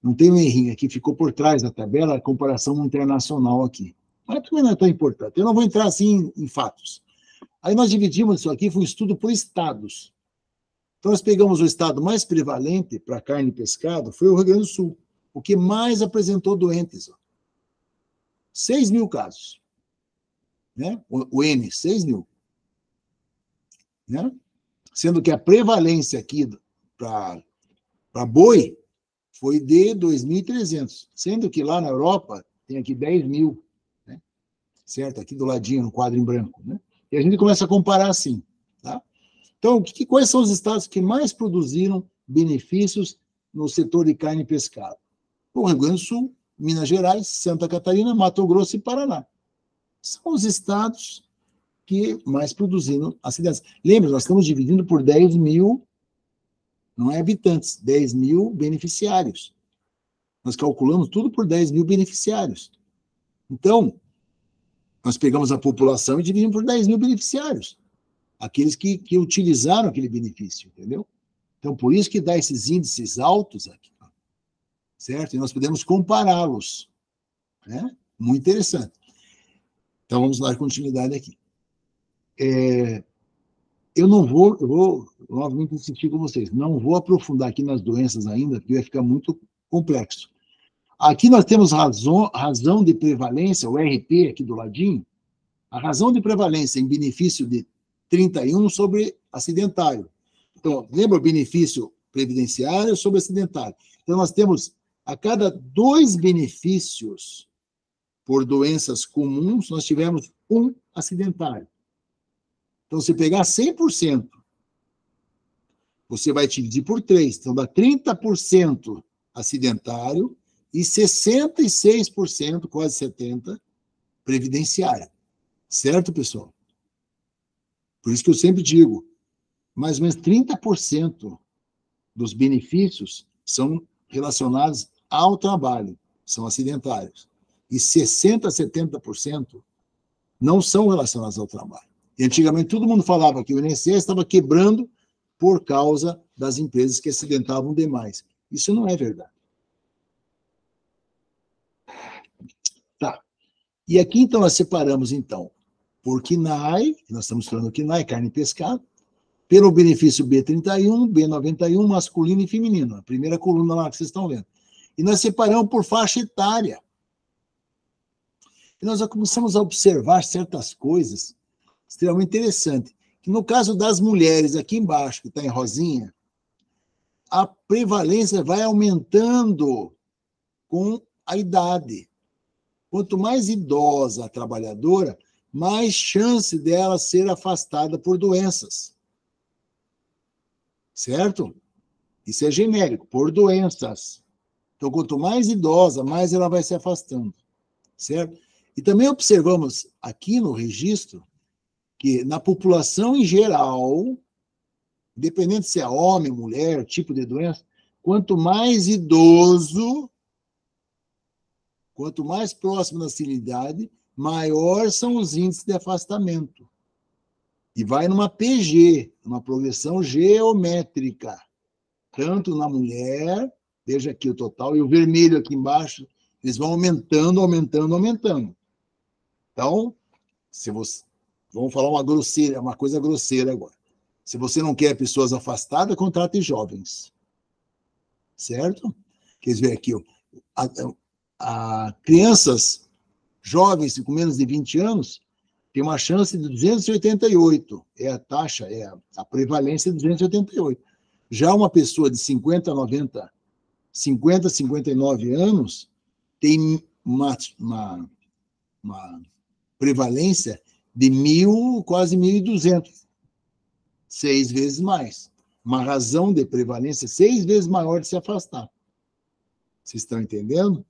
Não tem um errinho aqui, ficou por trás da tabela a comparação internacional aqui. Mas também não é tão importante. Eu não vou entrar assim em fatos. Aí nós dividimos isso aqui, foi um estudo por estados. Então, nós pegamos o estado mais prevalente para carne e pescado, foi o Rio Grande do Sul, o que mais apresentou doentes. Ó. 6 mil casos. Né? O N, 6 mil. Né? Sendo que a prevalência aqui para boi foi de 2.300. Sendo que lá na Europa tem aqui 10 mil. Né? Certo? Aqui do ladinho, no quadro em branco. Né? E a gente começa a comparar assim. Tá? Então, quais são os estados que mais produziram benefícios no setor de carne e pescado? O Rio Grande do Sul, Minas Gerais, Santa Catarina, Mato Grosso e Paraná. São os estados que mais produziram acidentes. Lembra, nós estamos dividindo por 10 mil, não é habitantes, 10 mil beneficiários. Nós calculamos tudo por 10 mil beneficiários. Então, nós pegamos a população e dividimos por 10 mil beneficiários. Aqueles que utilizaram aquele benefício, entendeu? Então, por isso que dá esses índices altos aqui. Certo? E nós podemos compará-los. Né? Muito interessante. Então, vamos dar continuidade aqui. Eu vou novamente insistir com vocês, não vou aprofundar aqui nas doenças ainda, porque vai ficar muito complexo. Aqui nós temos razão de prevalência, o RP aqui do ladinho, a razão de prevalência em benefício de 31 sobre acidentário. Então, lembra o benefício previdenciário sobre acidentário. Então, nós temos a cada 2 benefícios por doenças comuns, nós tivemos um acidentário. Então, se pegar 100%, você vai dividir por 3. Então, dá 30% acidentário e 66%, quase 70%, previdenciário. Certo, pessoal? Por isso que eu sempre digo, mais ou menos 30% dos benefícios são relacionados ao trabalho, são acidentários. E 60% a 70% não são relacionados ao trabalho. E antigamente todo mundo falava que o INSS estava quebrando por causa das empresas que acidentavam demais. Isso não é verdade. Tá. E aqui, então, nós separamos, então, por KNAI, nós estamos falando KNAI, carne e pescado, pelo benefício B31, B91, masculino e feminino. A primeira coluna lá que vocês estão vendo. E nós separamos por faixa etária. E nós já começamos a observar certas coisas extremamente interessantes. Que no caso das mulheres, aqui embaixo, que está em rosinha, a prevalência vai aumentando com a idade. Quanto mais idosa a trabalhadora, mais chance dela ser afastada por doenças. Certo? Isso é genérico, por doenças. Então, quanto mais idosa, mais ela vai se afastando. Certo? E também observamos aqui no registro que na população em geral, independente se é homem, mulher, tipo de doença, quanto mais idoso, quanto mais próximo da senilidade, maior são os índices de afastamento. E vai numa PG, uma progressão geométrica, tanto na mulher, veja aqui o total, e o vermelho aqui embaixo, eles vão aumentando, aumentando, aumentando. Então, se você... Vamos falar uma coisa grosseira agora. Se você não quer pessoas afastadas, contrate jovens. Certo? Quer ver aqui, crianças jovens com menos de 20 anos tem uma chance de 288. É a taxa, é a prevalência de 288. Já uma pessoa de 50 a 90, 50 a 59 anos tem uma prevalência de 1.000, quase 1.200. 6 vezes mais. Uma razão de prevalência 6 vezes maior de se afastar. Vocês estão entendendo?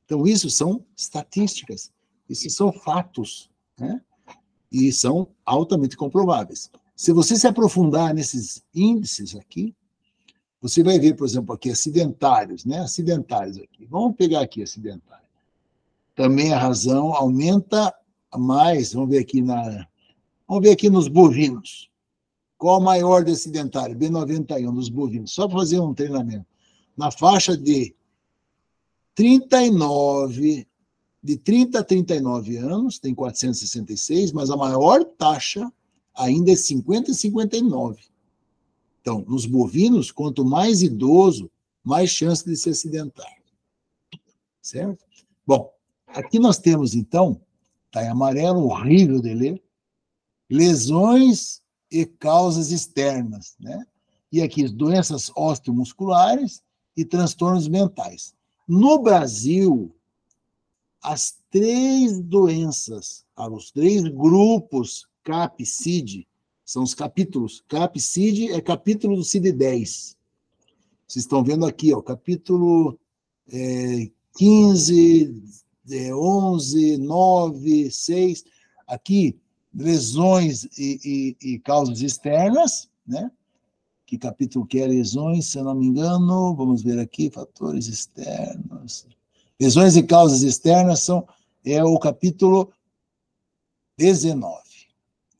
Então, isso são estatísticas. Isso são fatos, né? E são altamente comprováveis. Se você se aprofundar nesses índices aqui, você vai ver, por exemplo, aqui, acidentários, né? Acidentários aqui. Vamos pegar aqui acidentários. Também a razão aumenta mais, vamos ver aqui nos bovinos. Qual o maior de acidentário? B91 dos bovinos. Só para fazer um treinamento. Na faixa de 30 a 39 anos, tem 466, mas a maior taxa ainda é 50 e 59. Então, nos bovinos, quanto mais idoso, mais chance de se acidentar. Certo? Bom, aqui nós temos, então, está em amarelo, horrível de ler, lesões e causas externas, né? E aqui, doenças osteomusculares e transtornos mentais. No Brasil, as 3 doenças, os 3 grupos CAP-CID, são os capítulos. CAP-CID é capítulo do CID-10. Vocês estão vendo aqui, ó, capítulo 15, 11, 9, 6. Aqui, lesões e causas externas, né? Que capítulo que é lesões, se eu não me engano, vamos ver aqui, fatores externos. Lesões e causas externas é o capítulo 19.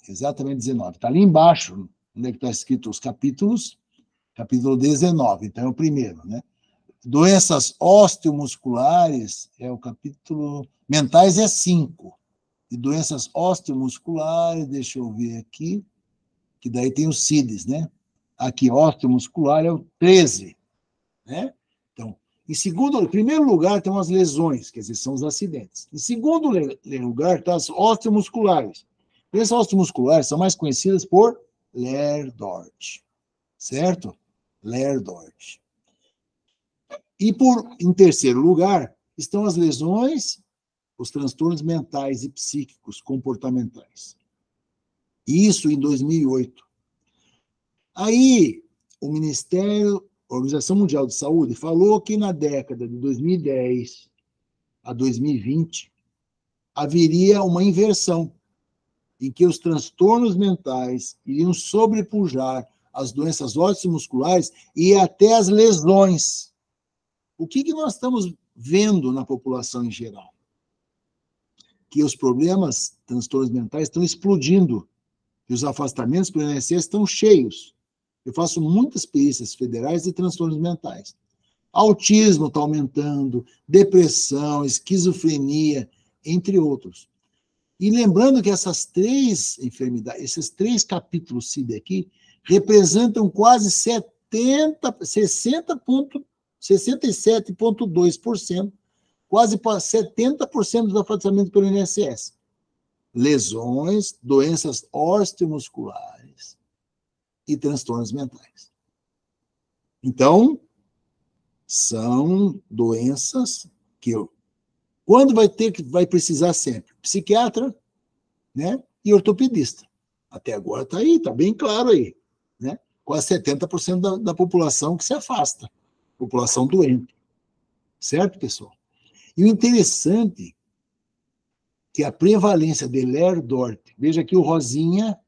Exatamente 19. Está ali embaixo, onde é que está escrito os capítulos, capítulo 19, então é o primeiro, né? Doenças osteomusculares é o capítulo... Mentais é 5. E doenças osteomusculares, deixa eu ver aqui, que daí tem os CIDs, né? Aqui, osteomuscular é o 13, né? Então, em primeiro lugar, tem as lesões, quer dizer, são os acidentes. Em segundo lugar, estão as osteomusculares. Doenças osteomusculares são mais conhecidas por Ler-Dort, certo? Ler-Dort. E, em terceiro lugar, estão as lesões, os transtornos mentais e psíquicos comportamentais. Isso em 2008. Aí, o Ministério, a Organização Mundial de Saúde, falou que na década de 2010 a 2020 haveria uma inversão, em que os transtornos mentais iriam sobrepujar as doenças osteomusculares e até as lesões. O que nós estamos vendo na população em geral? Que os problemas, transtornos mentais estão explodindo, e os afastamentos pelo INSS estão cheios. Eu faço muitas perícias federais de transtornos mentais. Autismo está aumentando, depressão, esquizofrenia, entre outros. E lembrando que essas 3 enfermidades, esses 3 capítulos CID aqui, representam quase 67,2%, quase 70% dos afastamentos pelo INSS. Lesões, doenças osteomusculares e transtornos mentais. Então, são doenças que quando vai precisar sempre? Psiquiatra, né? E ortopedista. Até agora está aí, está bem claro aí, né? Quase 70% da população que se afasta, população doente. Certo, pessoal? E o interessante é que a prevalência de Ler-Dort, veja aqui o rosinha,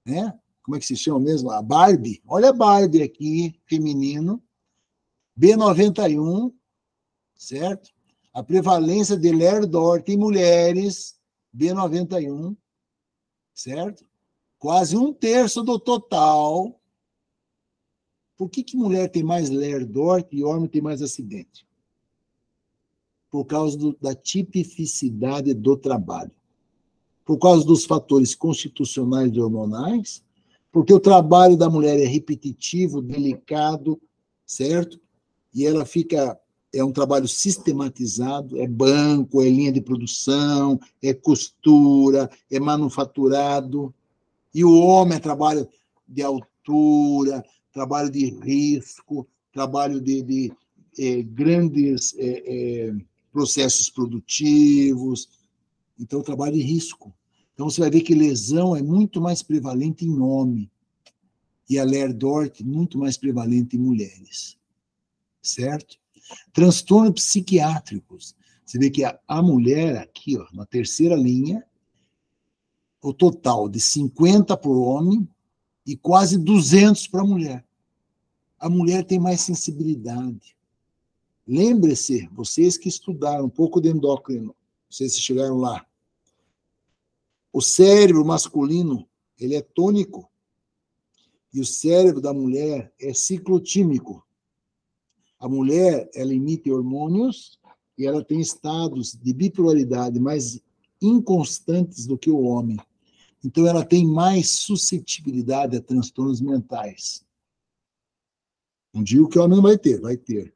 né? Como é que se chama mesmo? A Barbie. Olha a Barbie aqui, feminino, B91, certo? A prevalência de Ler-Dort em mulheres, B91, certo? Quase 1/3 do total. Por que mulher tem mais Ler-Dort e homem tem mais acidente? Por causa da tipificidade do trabalho. Por causa dos fatores constitucionais e hormonais, porque o trabalho da mulher é repetitivo, delicado, certo? E ela é um trabalho sistematizado, é banco, é linha de produção, é costura, é manufaturado. E o homem é trabalho de altura, trabalho de risco, trabalho de grandes processos produtivos. Então, trabalho de risco. Então, você vai ver que lesão é muito mais prevalente em homem e a Ler-Dort muito mais prevalente em mulheres. Certo? Transtornos psiquiátricos. Você vê que a mulher aqui, ó, na terceira linha, o total de 50 para o homem e quase 200 para a mulher. A mulher tem mais sensibilidade. Lembre-se, vocês que estudaram um pouco de endócrino, vocês chegaram lá, o cérebro masculino, ele é tônico, e o cérebro da mulher é ciclotímico. A mulher, ela emite hormônios e ela tem estados de bipolaridade mais inconstantes do que o homem. Então, ela tem mais suscetibilidade a transtornos mentais. Não digo que o homem não vai ter.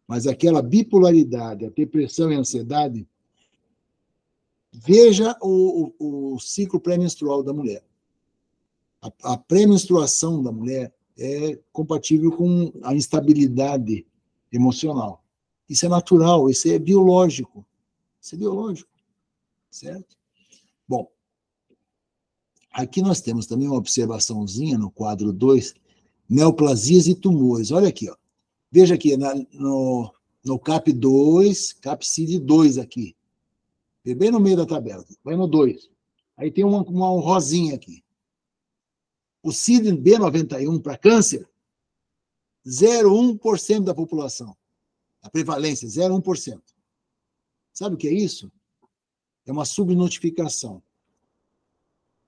Mas aquela bipolaridade, a depressão e a ansiedade, veja o ciclo pré-menstrual da mulher. A pré-menstruação da mulher é compatível com a instabilidade emocional. Isso é natural, isso é biológico. Isso é biológico, certo? Bom, aqui nós temos também uma observaçãozinha no quadro 2, neoplasias e tumores. Olha aqui, ó. Veja aqui, no CAP2, CAPCID2 aqui. Bem no meio da tabela. Vai no 2. Aí tem uma rosinha aqui. O CID B91 para câncer, 0,1% da população. A prevalência, 0,1%. Sabe o que é isso? É uma subnotificação.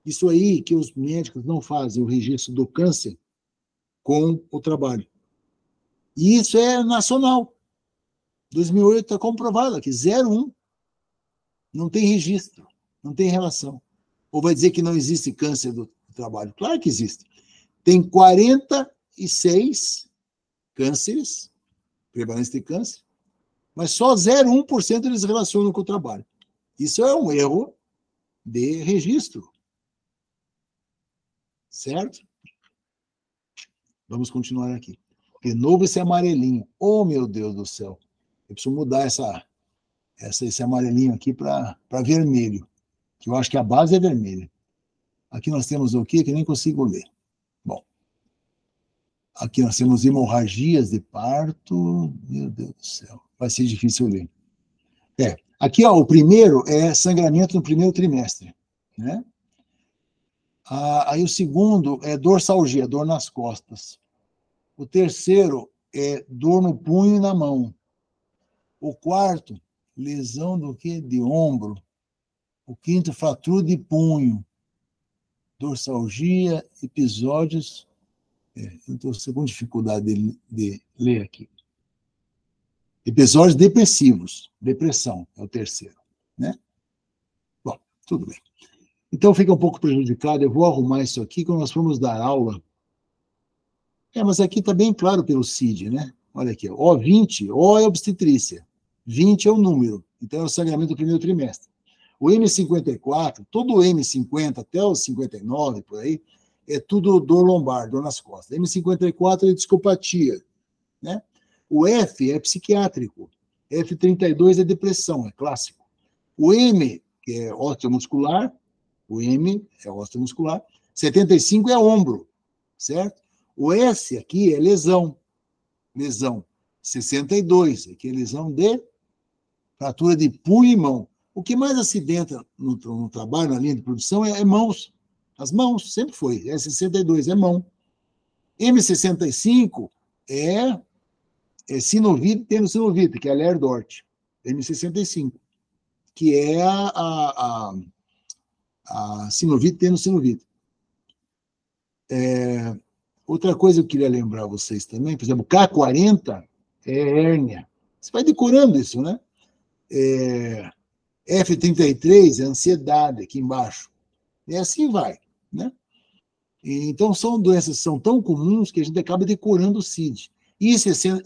Isso aí que os médicos não fazem, o registro do câncer com o trabalho. E isso é nacional. 2008 está comprovado aqui, 0,1. Não tem registro, não tem relação. Ou vai dizer que não existe câncer do trabalho? Claro que existe. Tem 46 cânceres, prevalência de câncer, mas só 0,1% eles relacionam com o trabalho. Isso é um erro de registro. Certo? Vamos continuar aqui. De novo esse amarelinho. Oh, meu Deus do céu. Eu preciso mudar esse amarelinho aqui para vermelho, que eu acho que a base é vermelha. Aqui nós temos o quê? Que nem consigo ler. Bom, aqui nós temos hemorragias de parto. Meu Deus do céu, vai ser difícil ler. Aqui, ó, o primeiro é sangramento no primeiro trimestre, né? Aí o segundo é dorsalgia, dor nas costas. O terceiro é dor no punho e na mão. O quarto, lesão do quê? De ombro. O quinto, fratura de punho. Dorsalgia, episódios... eu estou com dificuldade de ler aqui. Episódios depressivos. Depressão é o terceiro, né? Bom, tudo bem. Então fica um pouco prejudicado. Eu vou arrumar isso aqui quando nós formos dar aula. Mas aqui está bem claro pelo CID, né? Olha aqui, ó, 20, O é obstetrícia. 20 é o número. Então é o sangramento do primeiro trimestre. O M54, todo o M50 até o 59, por aí, é tudo dor lombar, dor nas costas. M54 é discopatia, né? O F é psiquiátrico. F32 é depressão, é clássico. O M, que é osteomuscular, o M é osteomuscular. 75 é ombro, certo? O S aqui é lesão. Lesão. 62, aqui é lesão de fratura de punho e mão. O que mais acidenta no trabalho, na linha de produção, é mãos. As mãos, sempre foi. É 62, é mão. M65 é sinovite tendo sinovite, que é a Ler-Dort. M65, que é a sinovite tendo sinovite. Outra coisa que eu queria lembrar vocês também, por exemplo, K40 é hérnia. Você vai decorando isso, né? F33 é ansiedade, aqui embaixo. E assim vai, né? Então, são doenças que são tão comuns que a gente acaba decorando o CID. E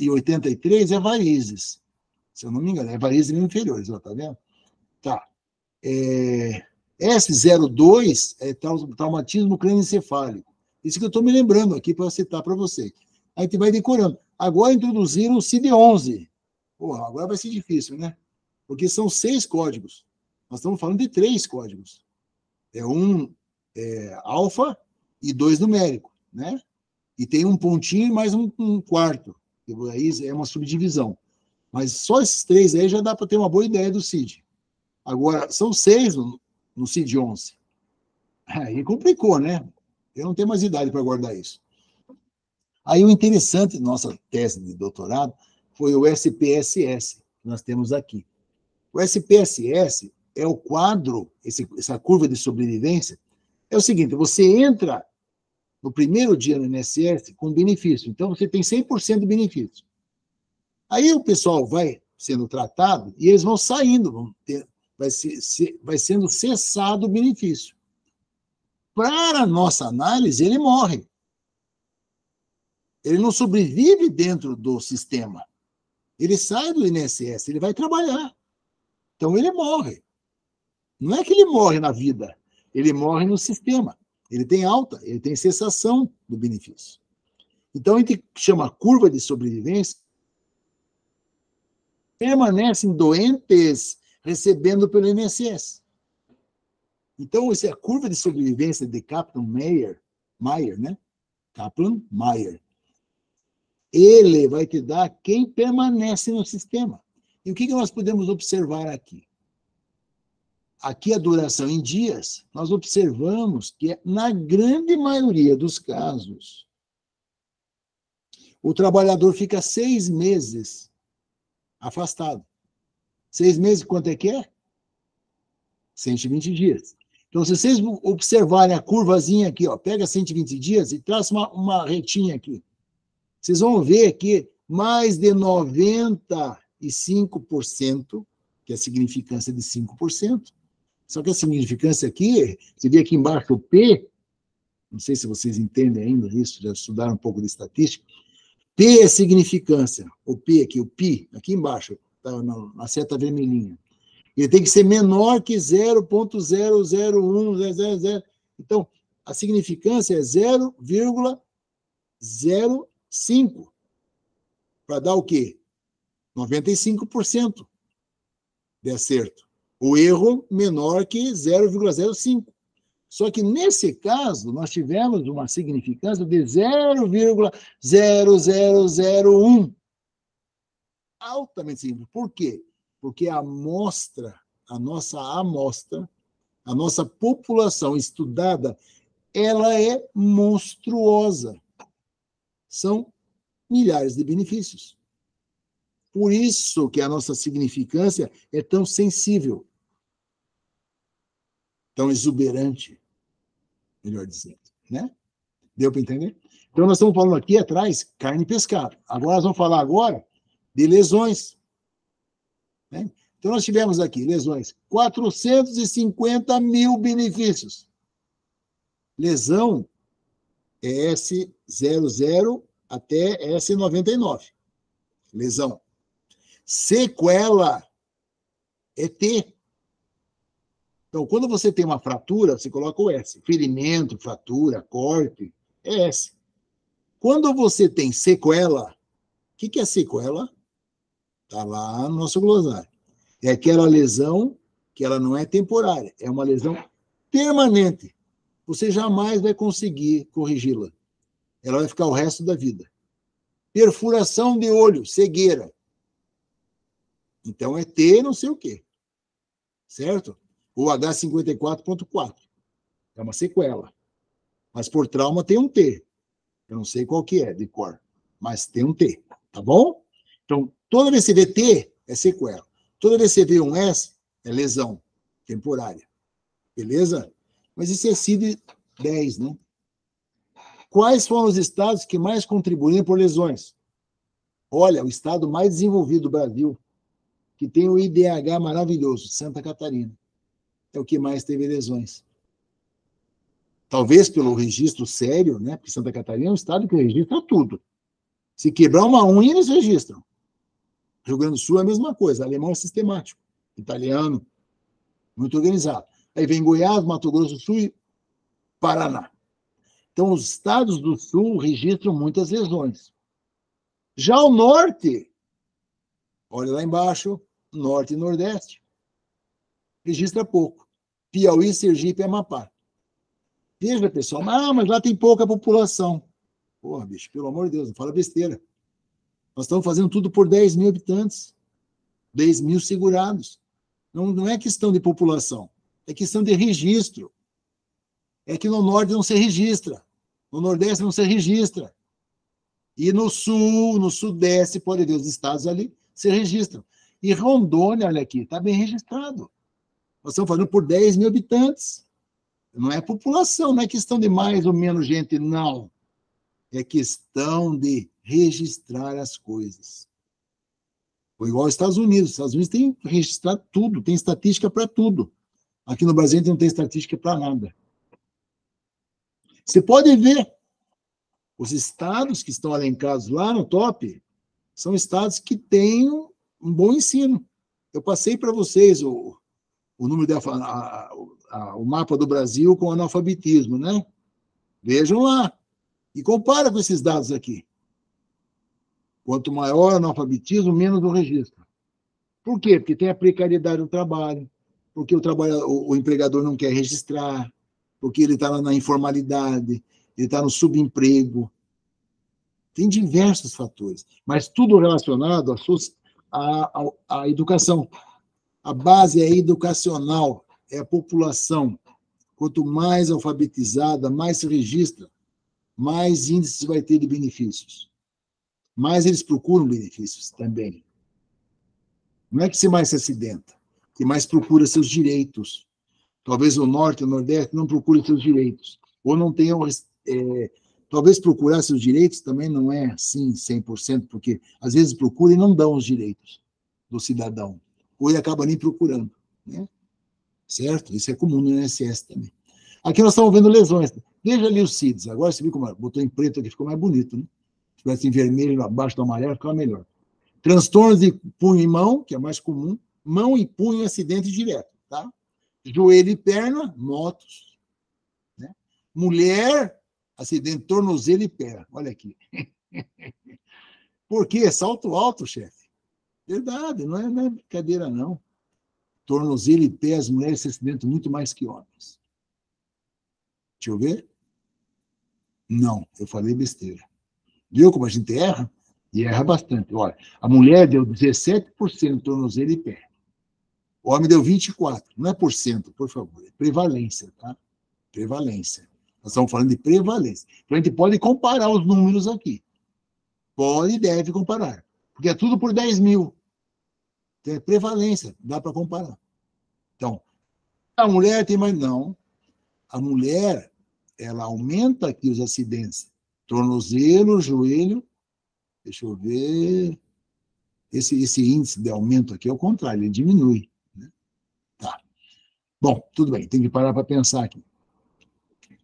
83 é varizes. Se eu não me engano, é varizes inferiores, ó, tá vendo? Tá. S02 é traumatismo crânioencefálico. Isso que eu estou me lembrando aqui para citar para vocês. Aí a gente vai decorando. Agora introduziram o CID-11. Porra, agora vai ser difícil, né? Porque são 6 códigos. Nós estamos falando de 3 códigos. Um alfa e 2 numérico, né? E tem um pontinho e mais um quarto. Aí é uma subdivisão. Mas só esses 3 aí já dá para ter uma boa ideia do CID. Agora, são 6 no CID-11. Aí complicou, né? Eu não tenho mais idade para guardar isso. Aí o interessante da nossa tese de doutorado foi o SPSS, que nós temos aqui. O SPSS é o quadro, essa curva de sobrevivência, é o seguinte, você entra no primeiro dia no INSS com benefício, então você tem 100% de benefício. Aí o pessoal vai sendo tratado e eles vão saindo, vai sendo cessado o benefício. Para a nossa análise, ele morre. Ele não sobrevive dentro do sistema. Ele sai do INSS, ele vai trabalhar. Então, ele morre. Não é que ele morre na vida, ele morre no sistema. Ele tem alta, ele tem cessação do benefício. Então, a gente chama curva de sobrevivência, permanecem doentes recebendo pelo INSS. Então, essa é a curva de sobrevivência de Kaplan-Meier, né? Kaplan-Meier. Ele vai te dar quem permanece no sistema. E o que nós podemos observar aqui? Aqui a duração em dias, nós observamos que, na grande maioria dos casos, o trabalhador fica 6 meses afastado. 6 meses, quanto é que é? 120 dias. Então, se vocês observarem a curvazinha aqui, ó, pega 120 dias e traça uma retinha aqui. Vocês vão ver que mais de 95%, que é a significância de 5%, só que a significância aqui, você vê aqui embaixo o P, não sei se vocês entendem ainda isso, já estudaram um pouco de estatística, P é significância, o P aqui, o pi, aqui embaixo, tá na seta vermelhinha. Ele tem que ser menor que 0,001, então, a significância é 0,05, para dar o quê? 95% de acerto. O erro menor que 0,05. Só que, nesse caso, nós tivemos uma significância de 0,0001. Altamente simples. Por quê? Porque a nossa amostra, a nossa população estudada ela é monstruosa. São milhares de benefícios. Por isso que a nossa significância é tão sensível, tão exuberante, melhor dizendo, né? Deu para entender? Então, nós estamos falando aqui atrás, carne e pescado. Agora, nós vamos falar agora de lesões. Né? Então, nós tivemos aqui lesões, 450 mil benefícios. Lesão é S00 até S99. Lesão. Sequela é T. Então, quando você tem uma fratura, você coloca o S. Ferimento, fratura, corte, é S. Quando você tem sequela, o que é sequela? Está lá no nosso glossário. É aquela lesão que ela não é temporária, é uma lesão permanente. Você jamais vai conseguir corrigi-la. Ela vai ficar o resto da vida. Perfuração de olho, cegueira. Então é T não sei o quê. Certo? Ou H54.4. É uma sequela. Mas por trauma tem um T. Eu não sei qual que é, de cor. Mas tem um T. Tá bom? Então, toda vez que você vê T, é sequela. Toda vez que você vê um S, é lesão temporária. Beleza? Mas isso é CID-10, né? Quais foram os estados que mais contribuíram por lesões? Olha, o estado mais desenvolvido do Brasil, que tem o IDH maravilhoso, Santa Catarina. É o que mais teve lesões. Talvez pelo registro sério, né? Porque Santa Catarina é um estado que registra tudo. Se quebrar uma unha, eles registram. Rio Grande do Sul é a mesma coisa. Alemão é sistemático. Italiano, muito organizado. Aí vem Goiás, Mato Grosso do Sul e Paraná. Então, os estados do Sul registram muitas lesões. Já o Norte, olha lá embaixo, Norte e Nordeste, registra pouco. Piauí, Sergipe e Amapá. Veja, pessoal, mas lá tem pouca população. Porra, bicho, pelo amor de Deus, não fala besteira. Nós estamos fazendo tudo por 10 mil habitantes. 10 mil segurados. Não é questão de população, é questão de registro. É que no Norte não se registra, no Nordeste não se registra. E no Sul, no Sudeste, pode ver os estados ali, se registram. E Rondônia, olha aqui, está bem registrado. Nós estamos fazendo por 10 mil habitantes. Não é população, não é questão de mais ou menos gente, não. É questão de registrar as coisas. Foi igual aos Estados Unidos. Os Estados Unidos tem registrado tudo, tem estatística para tudo. Aqui no Brasil a gente não tem estatística para nada. Você pode ver, os estados que estão elencados lá no top são estados que têm um bom ensino. Eu passei para vocês o número o mapa do Brasil com analfabetismo, né? Vejam lá. E compara com esses dados aqui. Quanto maior o analfabetismo, menos o registro. Por quê? Porque tem a precariedade do trabalho, porque o empregador não quer registrar, porque ele está na informalidade, ele está no subemprego. Tem diversos fatores, mas tudo relacionado à educação. A base é educacional, é a população. Quanto mais alfabetizada, mais se registra, mais índices vai ter de benefícios. Mais eles procuram benefícios também. Não é que você mais se acidenta, que mais procura seus direitos. Talvez o Norte e o Nordeste não procurem seus direitos, ou não tenham... talvez procurar seus direitos também não é assim 100%, porque às vezes procuram e não dão os direitos do cidadão, ou ele acaba nem procurando. Né? Certo? Isso é comum no INSS também. Aqui nós estamos vendo lesões. Veja ali os CIDs. Agora você viu como botou em preto aqui, ficou mais bonito, né? Se tivesse em vermelho abaixo do amarelo, ficava melhor. Transtornos de punho e mão, que é mais comum. Mão e punho, acidente direto. Tá? Joelho e perna, motos. Né? Mulher, acidente, tornozelo e pé. Olha aqui. Por quê? Salto alto, chefe. Verdade, não é brincadeira, não. Tornozelo e pé, as mulheres se acidentam muito mais que homens. Deixa eu ver. Não, eu falei besteira. Viu como a gente erra? E erra bastante. Olha, a mulher deu 17% tornozelo e pé. O homem deu 24%. Não é por cento, por favor. É prevalência, tá? Prevalência. Nós estamos falando de prevalência. Então, a gente pode comparar os números aqui. Pode e deve comparar. Porque é tudo por 10 mil. Tem prevalência, dá para comparar. Então, a mulher tem mais... Não. A mulher, ela aumenta aqui os acidentes. Tornozelo, joelho. Deixa eu ver. Esse índice de aumento aqui é o contrário, ele diminui. Né? Tá. Bom, tudo bem, tem que parar para pensar aqui.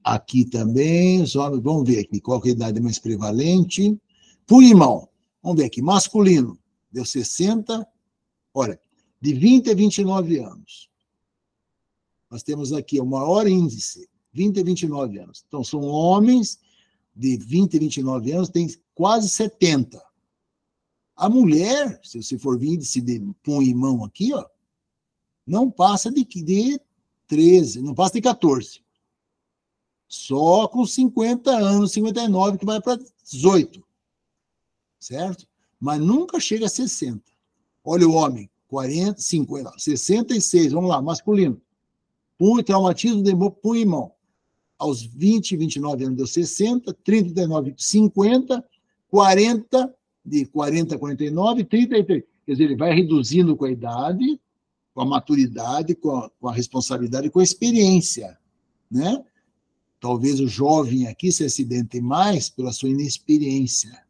Aqui também, os homens, vamos ver aqui qual que é a idade mais prevalente. Punho e mão, vamos ver aqui, masculino, deu 60, olha, de 20 a 29 anos. Nós temos aqui o maior índice, 20 a 29 anos. Então, são homens de 20 a 29 anos, tem quase 70. A mulher, se você for ver índice de punho e mão aqui, ó, não passa de 13, não passa de 14. Só com 50 anos, 59, que vai para 18. Certo? Mas nunca chega a 60. Olha o homem, 40, 50, 66, vamos lá, masculino. Punho, traumatismo de punho e mão. Aos 20, 29 anos deu 60, 30, 39, 50, 40, de 40 a 49, 33. Quer dizer, ele vai reduzindo com a idade, com a maturidade, com a responsabilidade, com a experiência, né? Talvez o jovem aqui se acidente mais pela sua inexperiência,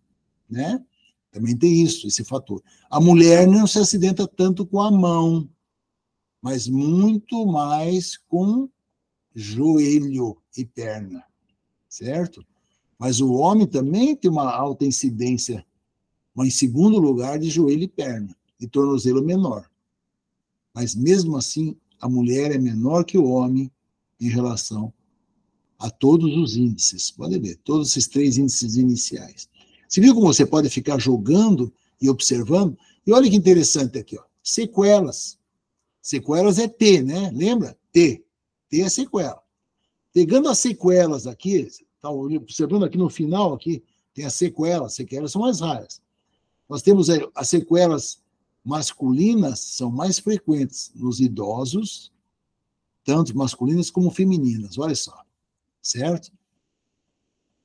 né? Também tem isso, esse fator. A mulher não se acidenta tanto com a mão, mas muito mais com joelho e perna, certo? Mas o homem também tem uma alta incidência, mas em segundo lugar de joelho e perna, e tornozelo menor. Mas mesmo assim, a mulher é menor que o homem em relação a todos os índices. Pode ver, todos esses 3 índices iniciais. Você viu como você pode ficar jogando e observando? E olha que interessante aqui, ó. Sequelas. Sequelas é T, né? Lembra? T. T é sequela. Pegando as sequelas aqui, está observando aqui no final, aqui, tem as sequelas. Sequelas são mais raras. Nós temos as sequelas masculinas, são mais frequentes nos idosos, tanto masculinas como femininas. Olha só. Certo?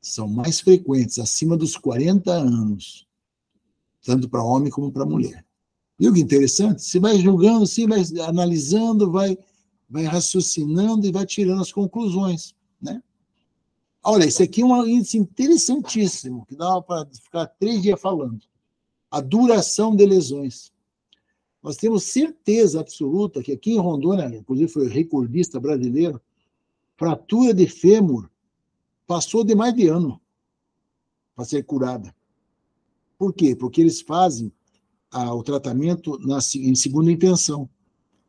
São mais frequentes, acima dos 40 anos, tanto para homem como para mulher. Viu que interessante? Você vai julgando, assim, vai analisando, vai raciocinando e vai tirando as conclusões, né? Olha, esse aqui é um índice interessantíssimo, que dá para ficar 3 dias falando. A duração de lesões. Nós temos certeza absoluta que aqui em Rondônia, inclusive foi recordista brasileiro, fratura de fêmur passou de mais de ano para ser curada. Por quê? Porque eles fazem o tratamento em segunda intenção.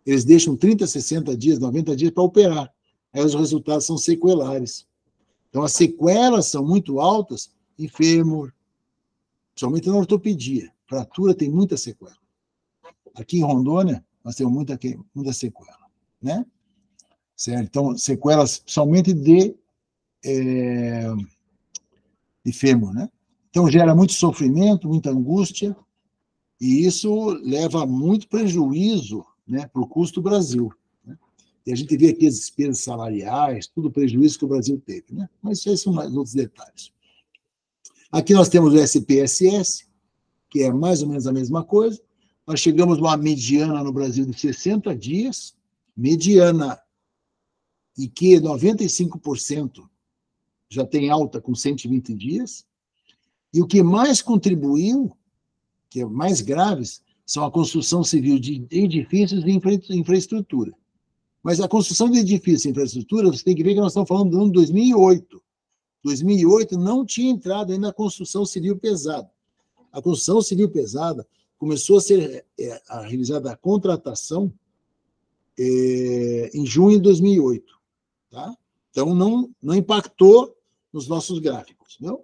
Eles deixam 30, 60 dias, 90 dias para operar. Aí os resultados são sequelares. Então, as sequelas são muito altas em fêmur, principalmente na ortopedia. Fratura tem muita sequela. Aqui em Rondônia, nós temos muita sequela, né? Certo? Então, sequelas somente de fêmur, né? Então, gera muito sofrimento, muita angústia, e isso leva a muito prejuízo, né, para o custo do Brasil. Né? E a gente vê aqui as despesas salariais, tudo o prejuízo que o Brasil teve, né? Mas isso aí são mais outros detalhes. Aqui nós temos o SPSS, que é mais ou menos a mesma coisa. Nós chegamos a uma mediana no Brasil de 60 dias, mediana, e que 95% já tem alta com 120 dias. E o que mais contribuiu, que é mais graves, são a construção civil de edifícios e infraestrutura. Mas a construção de edifícios e infraestrutura, você tem que ver que nós estamos falando do ano 2008. 2008 não tinha entrado ainda a construção civil pesada. A construção civil pesada começou a ser realizada a contratação em junho de 2008. Tá? Então, não impactou nos nossos gráficos, não?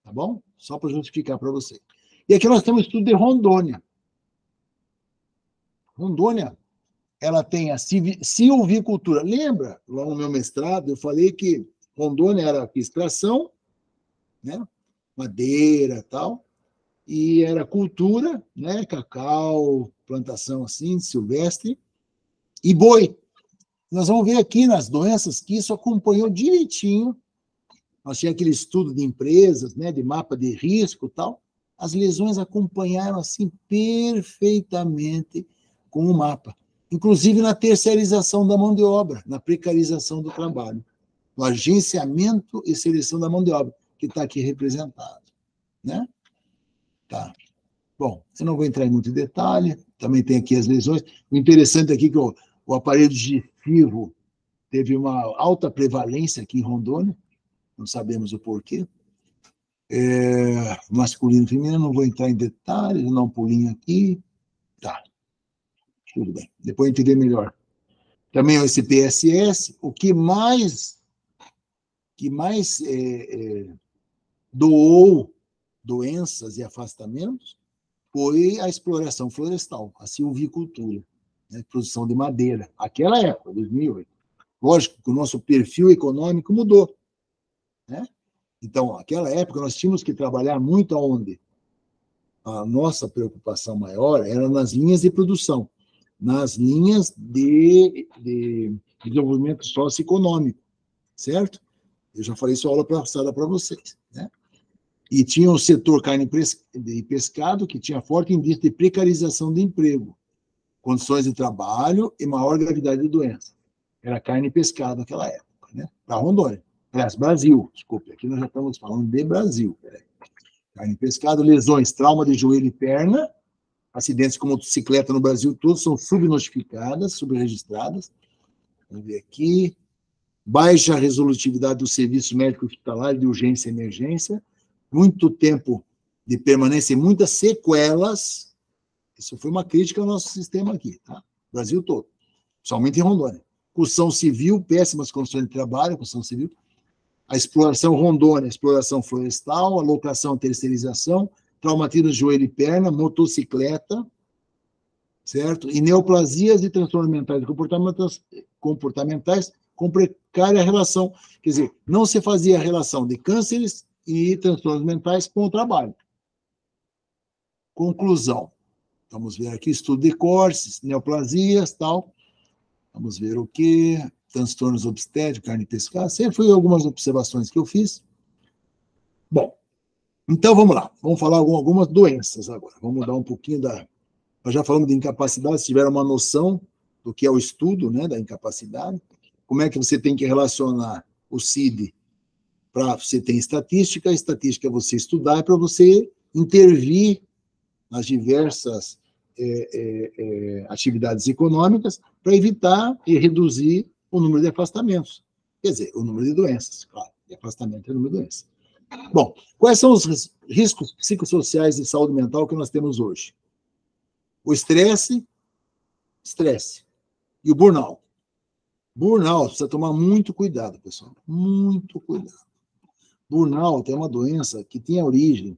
Tá bom? Só para justificar para você. E aqui nós temos o estudo de Rondônia. Rondônia, ela tem a silvicultura. Lembra, lá no meu mestrado, eu falei que Rondônia era extração, né? Madeira e tal, e era cultura, né? Cacau, plantação assim, silvestre, e boi. Nós vamos ver aqui nas doenças que isso acompanhou direitinho nós tínhamos aquele estudo de empresas, né, de mapa de risco e tal, as lesões acompanharam assim perfeitamente com o mapa, inclusive na terceirização da mão de obra, na precarização do trabalho, no agenciamento e seleção da mão de obra, que está aqui representado, né? Tá. Bom, eu não vou entrar em muito detalhe, também tem aqui as lesões. O interessante aqui é que o aparelho digestivo teve uma alta prevalência aqui em Rondônia, não sabemos o porquê. Masculino e feminino, não vou entrar em detalhes, vou dar um pulinho aqui. Tá, tudo bem. Depois a gente vê melhor. Também o SPSS, o que mais doou doenças e afastamentos foi a exploração florestal, a silvicultura, né, produção de madeira. Aquela época, 2008. Lógico que o nosso perfil econômico mudou, né? Então, naquela época, nós tínhamos que trabalhar muito aonde? A nossa preocupação maior era nas linhas de produção, nas linhas de desenvolvimento socioeconômico, certo? Eu já falei isso na aula passada para vocês, né? E tinha o setor carne e pescado, que tinha forte indício de precarização de emprego, condições de trabalho e maior gravidade de doença. Era carne e pescado naquela época, né? Para Rondônia. Aliás, Brasil, desculpe, aqui nós já estamos falando de Brasil. Carne e pescado, lesões, trauma de joelho e perna, acidentes com motocicleta no Brasil, todos são subnotificadas, subregistradas. Vamos ver aqui. Baixa resolutividade do serviço médico hospitalar de urgência e emergência, muito tempo de permanência e muitas sequelas. Isso foi uma crítica ao nosso sistema aqui, tá? Brasil todo, somente em Rondônia. Construção civil, péssimas condições de trabalho, construção civil. A exploração Rondônia, exploração florestal, alocação, terceirização, traumatismo de joelho e perna, motocicleta, certo? E neoplasias e transtornos mentais e comportamentais com precária relação. Quer dizer, não se fazia relação de cânceres e transtornos mentais com o trabalho. Conclusão. Vamos ver aqui, estudo de córceas, neoplasias, tal. Vamos ver o que? Transtornos obstétricos, carne e pescado. Sempre foi algumas observações que eu fiz. Bom, então vamos lá. Vamos falar algumas doenças agora. Vamos mudar um pouquinho da... Nós já falamos de incapacidade, se tiver uma noção do que é o estudo, né, da incapacidade. Como é que você tem que relacionar o CID para você ter estatística? A estatística é você estudar, é para você intervir nas diversas atividades econômicas para evitar e reduzir o número de afastamentos. Quer dizer, o número de doenças, claro. De afastamento é o número de doenças. Bom, quais são os riscos psicossociais de saúde mental que nós temos hoje? O estresse e o burnout. Burnout, precisa tomar muito cuidado, pessoal. Muito cuidado. Burnout é uma doença que tem a origem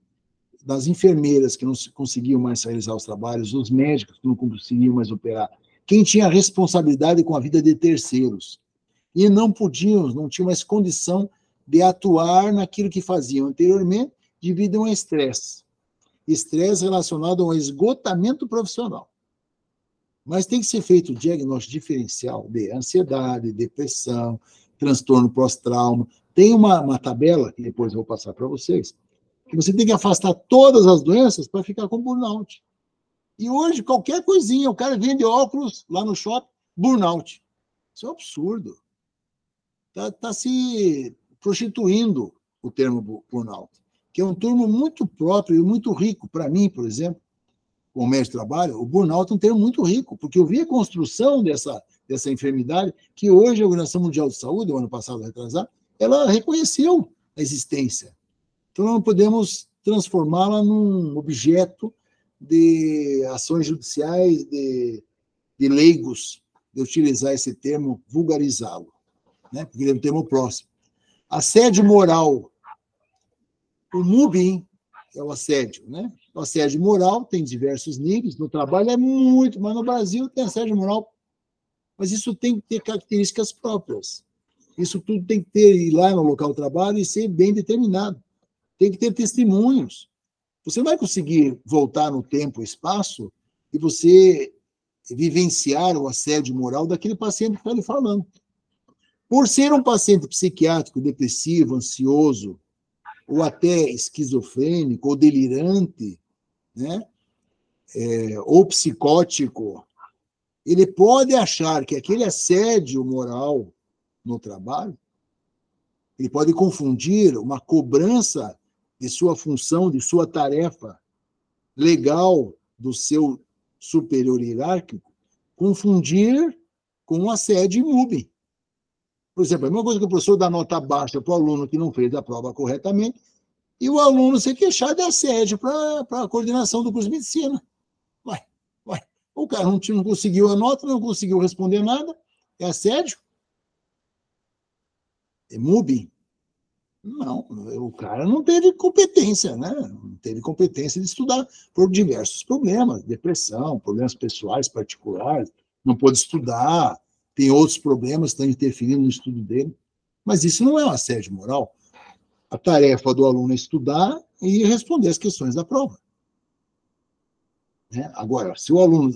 das enfermeiras que não conseguiam mais realizar os trabalhos, dos médicos que não conseguiam mais operar, quem tinha responsabilidade com a vida de terceiros. E não tinham mais condição de atuar naquilo que faziam anteriormente devido a um estresse. Estresse relacionado a um esgotamento profissional. Mas tem que ser feito o diagnóstico diferencial de ansiedade, depressão, transtorno pós-trauma. Tem uma tabela, que depois eu vou passar para vocês, que você tem que afastar todas as doenças para ficar com burnout. E hoje, qualquer coisinha, o cara vende óculos lá no shopping, burnout. Isso é um absurdo. Está se prostituindo o termo burnout, que é um termo muito próprio e muito rico. Para mim, por exemplo, como médico de trabalho, o burnout é um termo muito rico, porque eu vi a construção dessa enfermidade, que hoje a Organização Mundial de Saúde, o ano passado, retrasado, ela reconheceu a existência. Então, não podemos transformá-la num objeto de ações judiciais, de leigos, de utilizar esse termo, vulgarizá-lo, né? Porque ele é um termo próximo. Assédio moral. O mobbing é o assédio, né? O assédio moral tem diversos níveis, no trabalho é muito, mas no Brasil tem assédio moral. Mas isso tem que ter características próprias. Isso tudo tem que ir lá no local de trabalho e ser bem determinado. Tem que ter testemunhos. Você não vai conseguir voltar no tempo e espaço e você vivenciar o assédio moral daquele paciente que está lhe falando. Por ser um paciente psiquiátrico, depressivo, ansioso, ou até esquizofrênico, ou delirante, né? Ou psicótico, ele pode achar que aquele assédio moral no trabalho, ele pode confundir uma cobrança de sua função, de sua tarefa legal do seu superior hierárquico, confundir com um assédio imúbil. Por exemplo, a mesma coisa que o professor dá nota baixa para o aluno que não fez a prova corretamente, e o aluno se queixar de assédio para a coordenação do curso de medicina. Ué. O cara não conseguiu a nota, não conseguiu responder nada, é assédio? É MUBI? Não, o cara não teve competência, né? Não teve competência de estudar por diversos problemas, depressão, problemas pessoais particulares, não pôde estudar, tem outros problemas que estão interferindo no estudo dele. Mas isso não é um assédio moral. A tarefa do aluno é estudar e responder as questões da prova. Né? Agora, se o aluno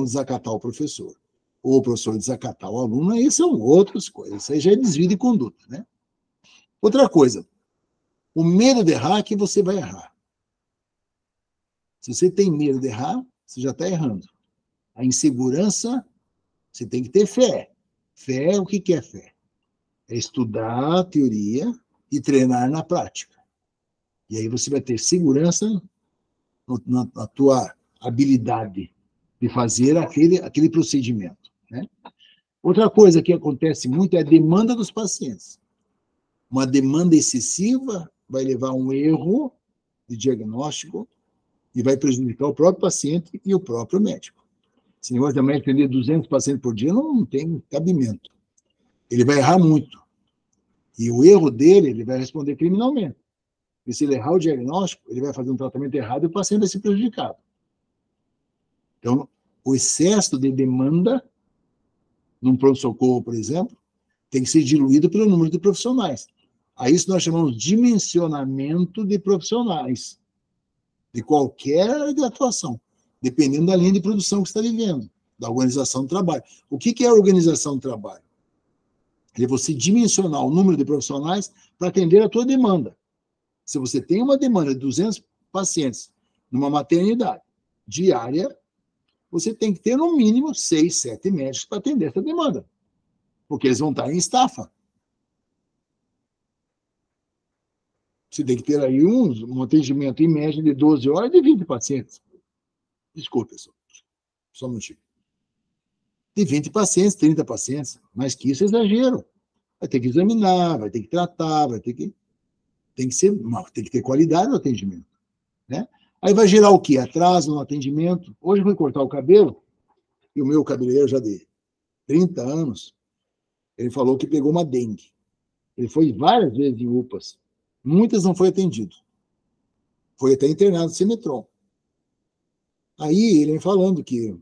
desacatar o professor, ou o professor desacatar o aluno, aí são outras coisas. Isso aí já é desvio de conduta, né? Outra coisa, o medo de errar é que você vai errar. Se você tem medo de errar, você já está errando. A insegurança, você tem que ter fé. Fé, o que é fé? É estudar a teoria e treinar na prática. E aí você vai ter segurança na tua habilidade de fazer aquele procedimento. Né? Outra coisa que acontece muito é a demanda dos pacientes. Uma demanda excessiva vai levar a um erro de diagnóstico e vai prejudicar o próprio paciente e o próprio médico. Esse negócio de médico atender 200 pacientes por dia não tem cabimento. Ele vai errar muito. E o erro dele, ele vai responder criminalmente. E se ele errar o diagnóstico, ele vai fazer um tratamento errado e o paciente vai ser prejudicado. Então, o excesso de demanda, num pronto-socorro, por exemplo, tem que ser diluído pelo número de profissionais. A isso nós chamamos de dimensionamento de profissionais, de qualquer área de atuação, dependendo da linha de produção que você está vivendo, da organização do trabalho. O que é a organização do trabalho? É você dimensionar o número de profissionais para atender a tua demanda. Se você tem uma demanda de 200 pacientes numa maternidade diária, você tem que ter, no mínimo, 6, 7 médicos para atender essa demanda, porque eles vão estar em estafa. Você tem que ter aí um atendimento em média de 12 horas de 20 pacientes. Desculpa, pessoal. Só um minutinho. De 20 pacientes, 30 pacientes. Mais que isso é exagero. Vai ter que examinar, vai ter que tratar, tem que ter qualidade no atendimento. Né? Aí vai gerar o quê? Atraso no atendimento. Hoje eu fui cortar o cabelo, e o meu cabeleireiro já de 30 anos, ele falou que pegou uma dengue. Ele foi várias vezes em UPAs. Muitas não foi atendido. Foi até internado no Cimetron. Aí ele me falando que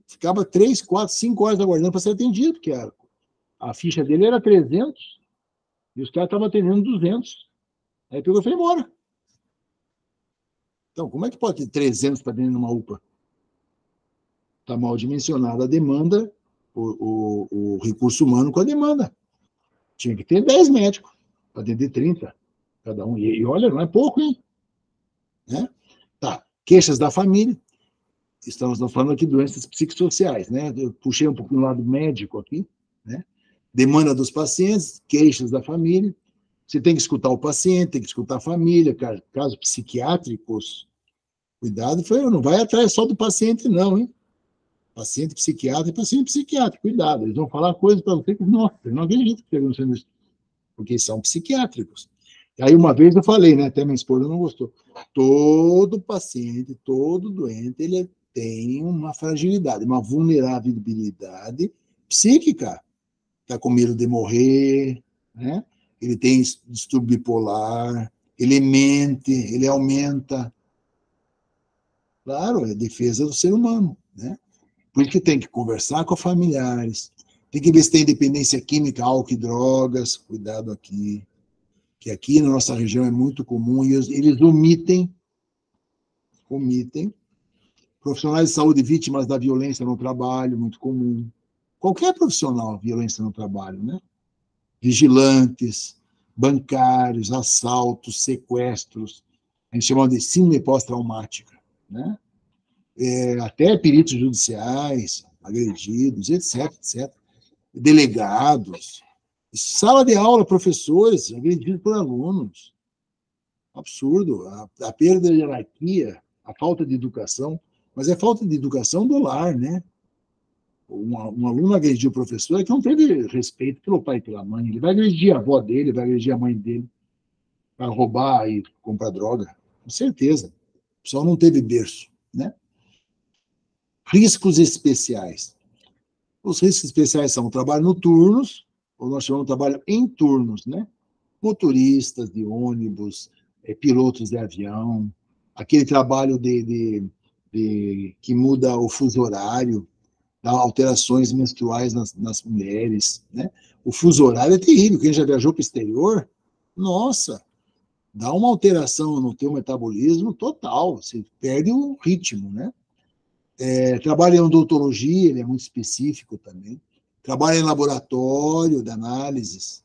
ficava 3, 4, 5 horas aguardando para ser atendido, porque a ficha dele era 300 e os caras estavam atendendo 200. Aí pegou e foi embora. Então, como é que pode ter 300 para dentro de uma UPA? Está mal dimensionada a demanda, o recurso humano com a demanda. Tinha que ter 10 médicos para atender 30 cada um. E olha, não é pouco, hein? Né? Tá. Queixas da família. Estamos falando aqui de doenças psicossociais, né? Eu puxei um pouquinho o lado médico aqui, né? Demanda dos pacientes, queixas da família. Você tem que escutar o paciente, tem que escutar a família, casos psiquiátricos. Cuidado, não vai atrás só do paciente, não, hein? Paciente psiquiátrico é paciente psiquiátrico, cuidado. Eles vão falar coisas para você que, nossa, eu não acredito que estão sendo isso, porque são psiquiátricos. Aí uma vez eu falei, né? Até minha esposa não gostou. Todo paciente, todo doente, ele tem uma fragilidade, uma vulnerabilidade psíquica. Está com medo de morrer, né? Ele tem distúrbio bipolar, ele mente, ele aumenta. Claro, é defesa do ser humano, né? Por isso que tem que conversar com familiares, tem que ver se tem dependência química, álcool e drogas, cuidado aqui, que aqui na nossa região é muito comum, e eles omitem profissionais de saúde vítimas da violência no trabalho, muito comum, qualquer profissional, violência no trabalho, né? Vigilantes, bancários, assaltos, sequestros, a gente chama de síndrome pós-traumática, né? Até peritos judiciais, agredidos, etc, etc. Delegados, sala de aula, professores agredidos por alunos. Absurdo. A perda de hierarquia, a falta de educação, mas é falta de educação do lar, né? Um aluno agrediu o professor, é que não teve respeito pelo pai e pela mãe. Ele vai agredir a avó dele, vai agredir a mãe dele, vai roubar e comprar droga. Com certeza. O pessoal não teve berço, né? Riscos especiais. Os riscos especiais são o trabalho no turnos, ou nós chamamos de trabalho em turnos, né? Motoristas de ônibus, pilotos de avião, aquele trabalho que muda o fuso horário, dá alterações menstruais nas mulheres, né? O fuso horário é terrível. Quem já viajou para o exterior, nossa, dá uma alteração no teu metabolismo total, você perde o ritmo, né? Trabalho em odontologia, ele é muito específico também. Trabalho em laboratório de análises,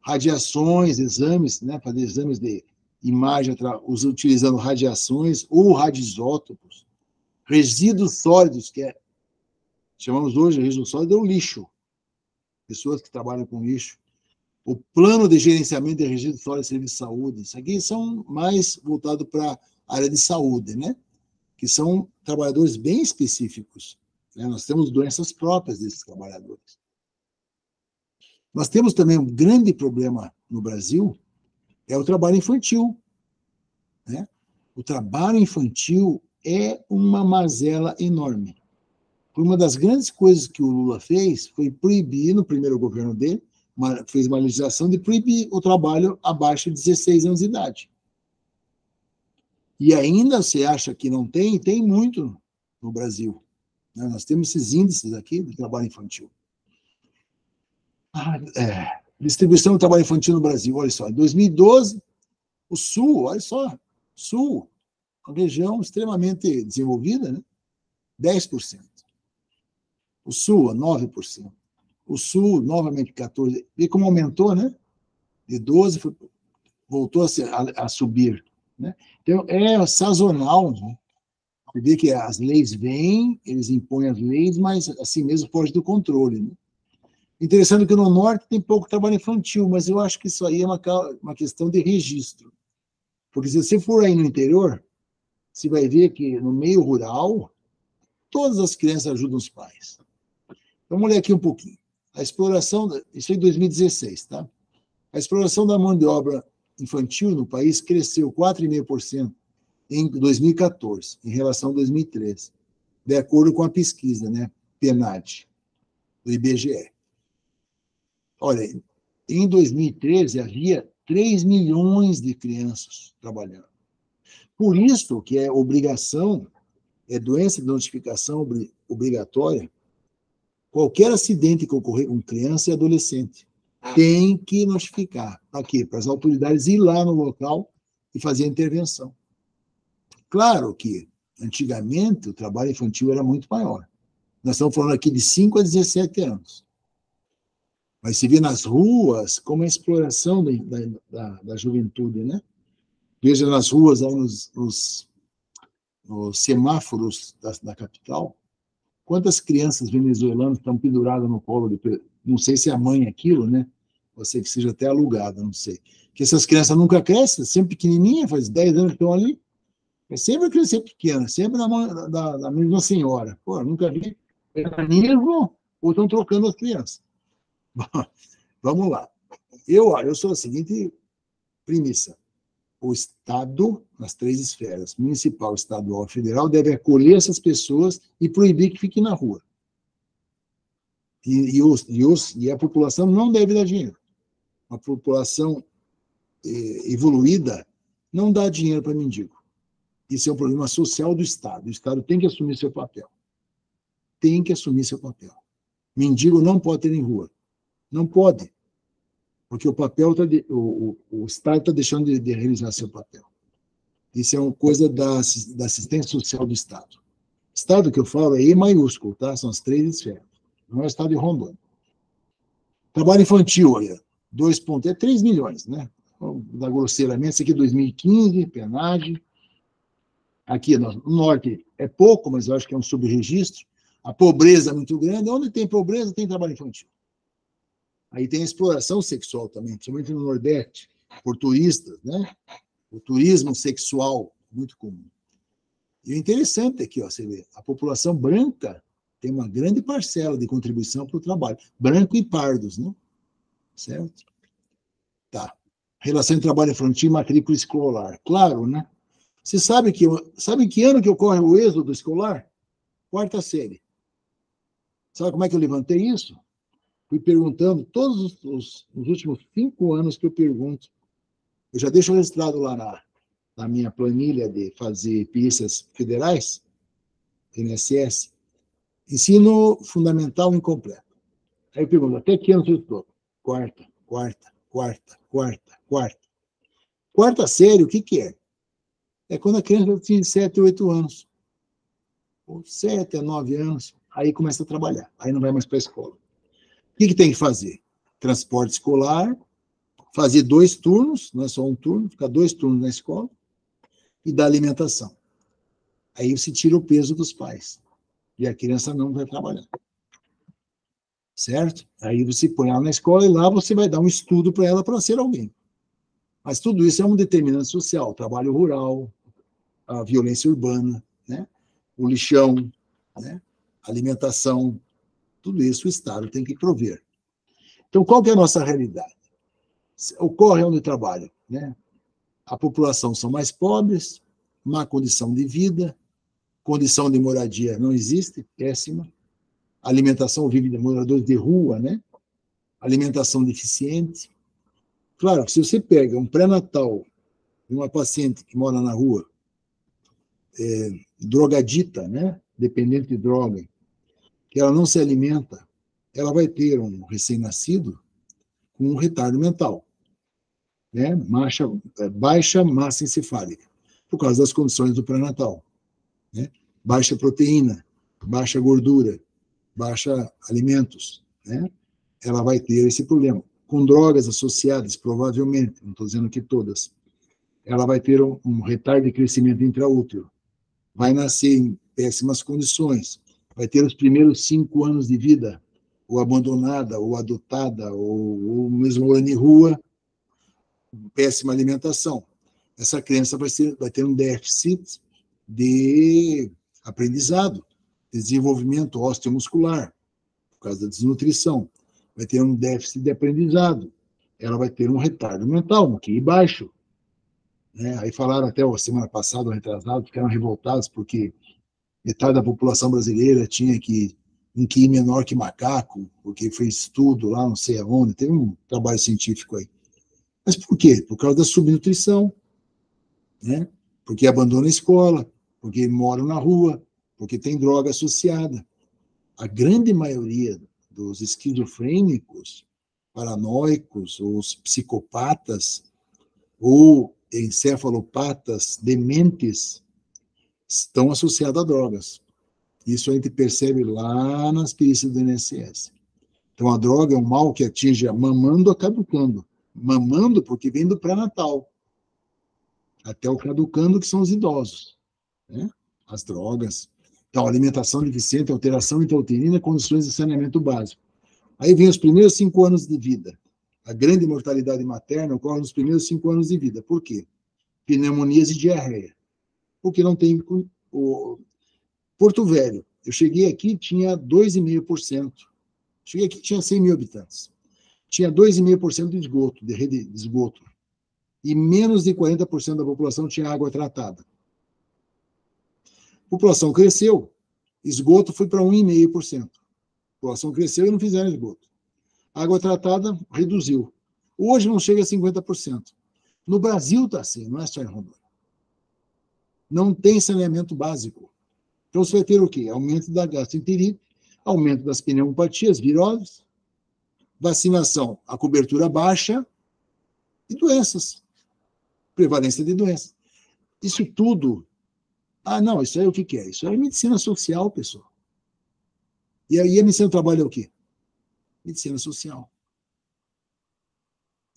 radiações, exames, né? Fazer exames de imagem utilizando radiações ou radioisótopos, resíduos sólidos, chamamos hoje de resíduo sólido, é o lixo. Pessoas que trabalham com lixo. O plano de gerenciamento de resíduos sólidos de serviço de saúde. Isso aqui são mais voltados para a área de saúde, né? Que são trabalhadores bem específicos, né? Nós temos doenças próprias desses trabalhadores. Nós temos também um grande problema no Brasil, é o trabalho infantil, né? O trabalho infantil é uma mazela enorme. Uma das grandes coisas que o Lula fez foi proibir, no primeiro governo dele, fez uma legislação de proibir o trabalho abaixo de 16 anos de idade. E ainda você acha que não tem? Tem muito no Brasil. Nós temos esses índices aqui do trabalho infantil. Distribuição do trabalho infantil no Brasil, olha só. Em 2012, o Sul, olha só, Sul, uma região extremamente desenvolvida, né? 10%. O Sul, 9%. O Sul, novamente, 14%. E como aumentou, né? De 12%, voltou a subir. Né? Então, é sazonal. Né? Você vê que as leis vêm, eles impõem as leis, mas assim mesmo foge do controle. Né? Interessante que no Norte tem pouco trabalho infantil, mas eu acho que isso aí é uma questão de registro. Porque se você for aí no interior, você vai ver que no meio rural, todas as crianças ajudam os pais. Vamos olhar aqui um pouquinho. A exploração, isso é em 2016, tá? A exploração da mão de obra infantil no país cresceu 4,5% em 2014, em relação a 2013, de acordo com a pesquisa, né, PNAD, do IBGE. Olha, em 2013 havia 3 milhões de crianças trabalhando. Por isso que é obrigação, é doença de notificação obrigatória, qualquer acidente que ocorrer com criança e adolescente tem que notificar. Para quê? Para as autoridades ir lá no local e fazer a intervenção. Claro que, antigamente, o trabalho infantil era muito maior. Nós estamos falando aqui de 5 a 17 anos. Mas se vê nas ruas como a exploração da juventude, né? Veja nas ruas, aí nos semáforos da capital, quantas crianças venezuelanas estão penduradas no colo não sei se é a mãe aquilo, né? Pode ser que seja até alugada, não sei. Que essas crianças nunca crescem, sempre pequenininha, faz 10 anos que estão ali. É sempre criança pequena, sempre na mão da mesma senhora. Pô, nunca vi mecanismo ou estão trocando as crianças. Vamos lá. Eu sou a seguinte premissa. O Estado, nas 3 esferas, municipal, estadual e federal, deve acolher essas pessoas e proibir que fiquem na rua. E a população não deve dar dinheiro. A população evoluída não dá dinheiro para mendigo. Isso é um problema social do Estado. O Estado tem que assumir seu papel. Tem que assumir seu papel. Mendigo não pode ter em rua. Não pode. Porque o Estado está deixando de realizar seu papel. Isso é uma coisa da assistência social do Estado. Estado que eu falo é E maiúsculo, tá? São as 3 esferas. no estado de Rondônia. Trabalho infantil, aí, 3 milhões, né? Vamos dar grosseiramente, esse aqui é 2015, penagem. Aqui no norte é pouco, mas eu acho que é um subregistro. A pobreza é muito grande. Onde tem pobreza, tem trabalho infantil. Aí tem a exploração sexual também, principalmente no Nordeste, por turistas, né? O turismo sexual, muito comum. E o interessante é que, ó, você vê, a população branca tem uma grande parcela de contribuição para o trabalho. Branco e pardos, né? Certo? Tá. Relação entre trabalho infantil e matrícula escolar. Claro, né? Você sabe em que ano que ocorre o êxodo escolar? 4ª série. Sabe como é que eu levantei isso? Fui perguntando, todos os últimos 5 anos que eu pergunto. Eu já deixo registrado lá na minha planilha de fazer perícias federais, INSS, ensino fundamental incompleto. Aí eu pergunto, até que ano você estudou? 4ª. 4ª série, o que é? É quando a criança tinha 7, 8 anos. Ou 7 a 9 anos, aí começa a trabalhar. Aí não vai mais para a escola. O que tem que fazer? Transporte escolar, fazer 2 turnos, não é só um turno, ficar 2 turnos na escola, e dar alimentação. Aí você tira o peso dos pais. E a criança não vai trabalhar. Certo? Aí você põe ela na escola e lá você vai dar um estudo para ela para ser alguém. Mas tudo isso é um determinante social, trabalho rural, a violência urbana, né? O lixão, né? Alimentação, tudo isso o Estado tem que prover. Então, qual que é a nossa realidade? Ocorre onde trabalho, né? A população são mais pobres, má condição de vida, condição de moradia não existe, péssima. Alimentação vive de moradores de rua, né? Alimentação deficiente. Claro, se você pega um pré-natal de uma paciente que mora na rua, drogadita, né? Dependente de droga, que ela não se alimenta, ela vai ter um recém-nascido com um retardo mental, né? Baixa massa encefálica, por causa das condições do pré-natal, né? Baixa proteína, baixa gordura, baixa alimentos, né? Ela vai ter esse problema. Com drogas associadas, provavelmente, não estou dizendo que todas, ela vai ter um retardo de crescimento intraútero, vai nascer em péssimas condições, vai ter os primeiros 5 anos de vida, ou abandonada, ou adotada, ou mesmo morando em rua, péssima alimentação. Essa criança vai ter um déficit de aprendizado, desenvolvimento osteomuscular, por causa da desnutrição. Vai ter um déficit de aprendizado. Ela vai ter um retardo mental, um QI baixo. Né? Aí falaram até a semana passada, retrasado, ficaram revoltados porque metade da população brasileira tinha um QI menor que macaco, porque fez estudo lá, não sei aonde, teve um trabalho científico aí. Mas por quê? Por causa da subnutrição, né? Porque abandona a escola, porque moram na rua, porque tem droga associada. A grande maioria dos esquizofrênicos, paranoicos, ou os psicopatas, ou encefalopatas dementes, estão associados a drogas. Isso a gente percebe lá nas perícias do INSS. Então, a droga é um mal que atinge a mamando a caducando. Mamando porque vem do pré-natal. Até o caducando, que são os idosos. Né? As drogas. Então, alimentação deficiente, alteração intrauterina, condições de saneamento básico. Aí vem os primeiros 5 anos de vida. A grande mortalidade materna ocorre nos primeiros 5 anos de vida. Por quê? Pneumonias e diarreia. Porque não tem... Porto Velho. Eu cheguei aqui, tinha 2,5%. Cheguei aqui, tinha 100 mil habitantes. Tinha 2,5% de esgoto, de rede de esgoto. E menos de 40% da população tinha água tratada. A população cresceu, esgoto foi para 1,5%. A população cresceu e não fizeram esgoto. A água tratada reduziu. Hoje não chega a 50%. No Brasil está assim, não é só em Rondônia. Não tem saneamento básico. Então você vai ter o quê? Aumento da gastroenterite, aumento das pneumopatias, viroses, vacinação, a cobertura baixa e doenças. Prevalência de doenças. Isso tudo... Ah, não, isso aí é o que é? Isso aí é medicina social, pessoal. E aí a medicina do trabalho é o quê? Medicina social.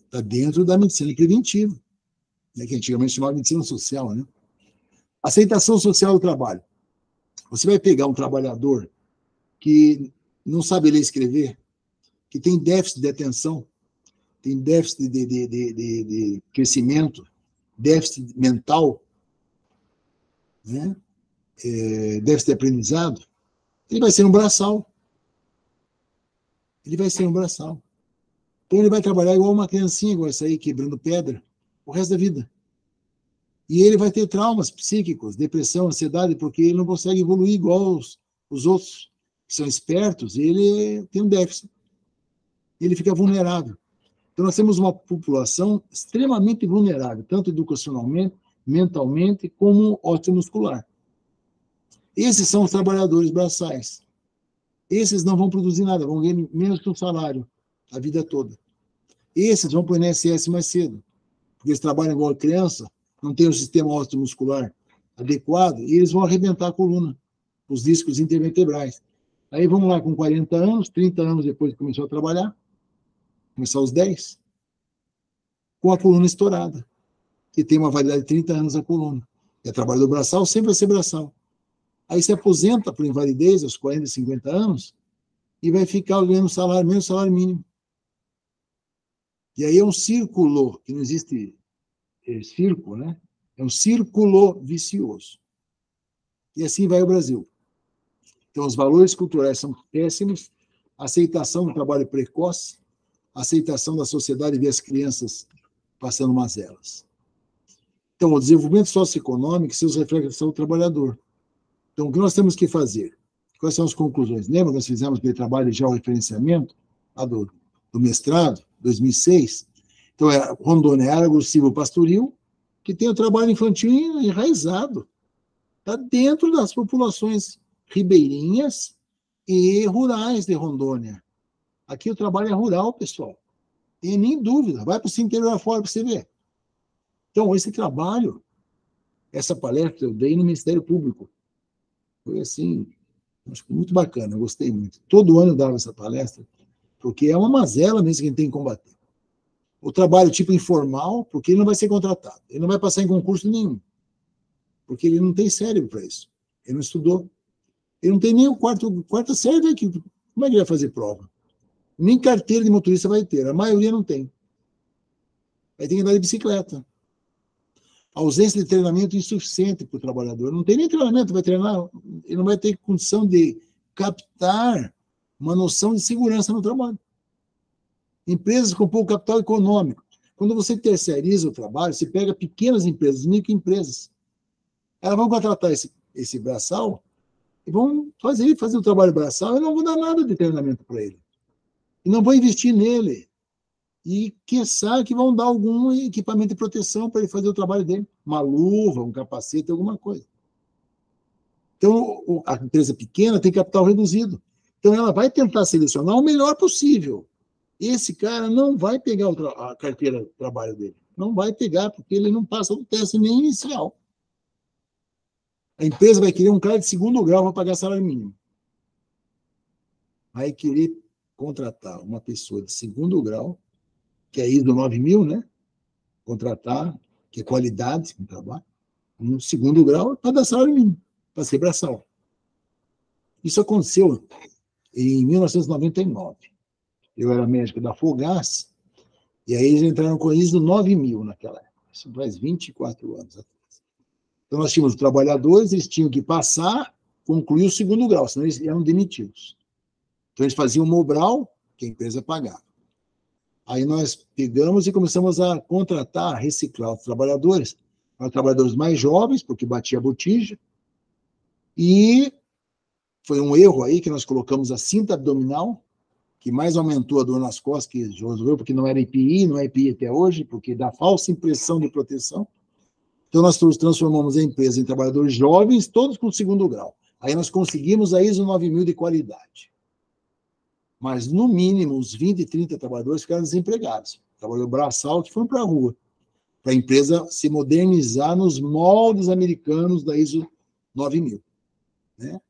Está dentro da medicina preventiva, né, que antigamente chamava de medicina social, né? Aceitação social do trabalho. Você vai pegar um trabalhador que não sabe ler e escrever, que tem déficit de atenção, tem déficit de crescimento, déficit mental, né? Déficit de aprendizado, ele vai ser um braçal. Ele vai ser um braçal. Então ele vai trabalhar igual uma criancinha que vai sair quebrando pedra o resto da vida. E ele vai ter traumas psíquicos, depressão, ansiedade, porque ele não consegue evoluir igual os outros que são espertos, ele tem um déficit. Ele fica vulnerável. Então nós temos uma população extremamente vulnerável, tanto educacionalmente, mentalmente, como osteomuscular. Esses são os trabalhadores braçais. Esses não vão produzir nada, vão ganhar menos que um salário a vida toda. Esses vão para o INSS mais cedo, porque eles trabalham igual a criança, não tem o sistema osteomuscular adequado, e eles vão arrebentar a coluna, os discos intervertebrais. Aí vamos lá, com 40 anos, 30 anos depois que começou a trabalhar, começar aos 10, com a coluna estourada, que tem uma validade de 30 anos a coluna. É trabalhador braçal, sempre vai ser braçal. Aí se aposenta por invalidez aos 40, 50 anos e vai ficar ganhando salário, menos salário mínimo. E aí é um círculo, que não existe círculo, né? É um círculo vicioso. E assim vai o Brasil. Então, os valores culturais são péssimos, a aceitação do trabalho precoce, a aceitação da sociedade ver as crianças passando mazelas. Então, o desenvolvimento socioeconômico seus reflexos do trabalhador. Então, o que nós temos que fazer? Quais são as conclusões? Lembra que nós fizemos aquele trabalho de georreferenciamento do mestrado, 2006? Então, Rondônia é área silvopastoril, que tem o trabalho infantil enraizado. Está dentro das populações ribeirinhas e rurais de Rondônia. Aqui o trabalho é rural, pessoal. E nem dúvida, vai para o interior afora para você ver. Então, esse trabalho, essa palestra eu dei no Ministério Público. Foi assim, acho que muito bacana, eu gostei muito. Todo ano eu dava essa palestra, porque é uma mazela mesmo que a gente tem que combater. O trabalho tipo informal, porque ele não vai ser contratado, ele não vai passar em concurso nenhum, porque ele não tem cérebro para isso, ele não estudou, ele não tem nem o quarta série daqui, como é que ele vai fazer prova? Nem carteira de motorista vai ter, a maioria não tem. Aí tem que andar de bicicleta. A ausência de treinamento insuficiente para o trabalhador. Não tem nem treinamento, vai treinar, ele não vai ter condição de captar uma noção de segurança no trabalho. Empresas com pouco capital econômico. Quando você terceiriza o trabalho, você pega pequenas empresas, microempresas. Elas vão contratar esse braçal e vão fazer o trabalho braçal e não vão dar nada de treinamento para ele. E não vão investir nele. E, quiçá, que vão dar algum equipamento de proteção para ele fazer o trabalho dele. Uma luva, um capacete, alguma coisa. Então, a empresa pequena tem capital reduzido. Então, ela vai tentar selecionar o melhor possível. Esse cara não vai pegar a carteira de trabalho dele. Não vai pegar, porque ele não passa do teste nem inicial. A empresa vai querer um cara de segundo grau para pagar salário mínimo. Vai querer contratar uma pessoa de segundo grau, que é ISO 9000, né? Contratar, que é qualidade no trabalho, no segundo grau, para dar salário mínimo, para ser braçal. Isso aconteceu em 1999. Eu era médico da Fogás, e aí eles entraram com ISO 9000 naquela época. Isso faz 24 anos atrás. Então, nós tínhamos trabalhadores, eles tinham que passar, concluir o segundo grau, senão eles eram demitidos. Então, eles faziam o Mobral, que a empresa pagava. Aí nós pegamos e começamos a contratar, a reciclar os trabalhadores mais jovens, porque batia a botija, e foi um erro aí que nós colocamos a cinta abdominal, que mais aumentou a dor nas costas, que resolveu, porque não era EPI, não é EPI até hoje, porque dá falsa impressão de proteção. Então nós transformamos a empresa em trabalhadores jovens, todos com segundo grau. Aí nós conseguimos a ISO 9000 de qualidade. Mas, no mínimo, uns 20, 30 trabalhadores ficaram desempregados. Trabalhador braçal que foram para a rua, para a empresa se modernizar nos moldes americanos da ISO 9000. Né?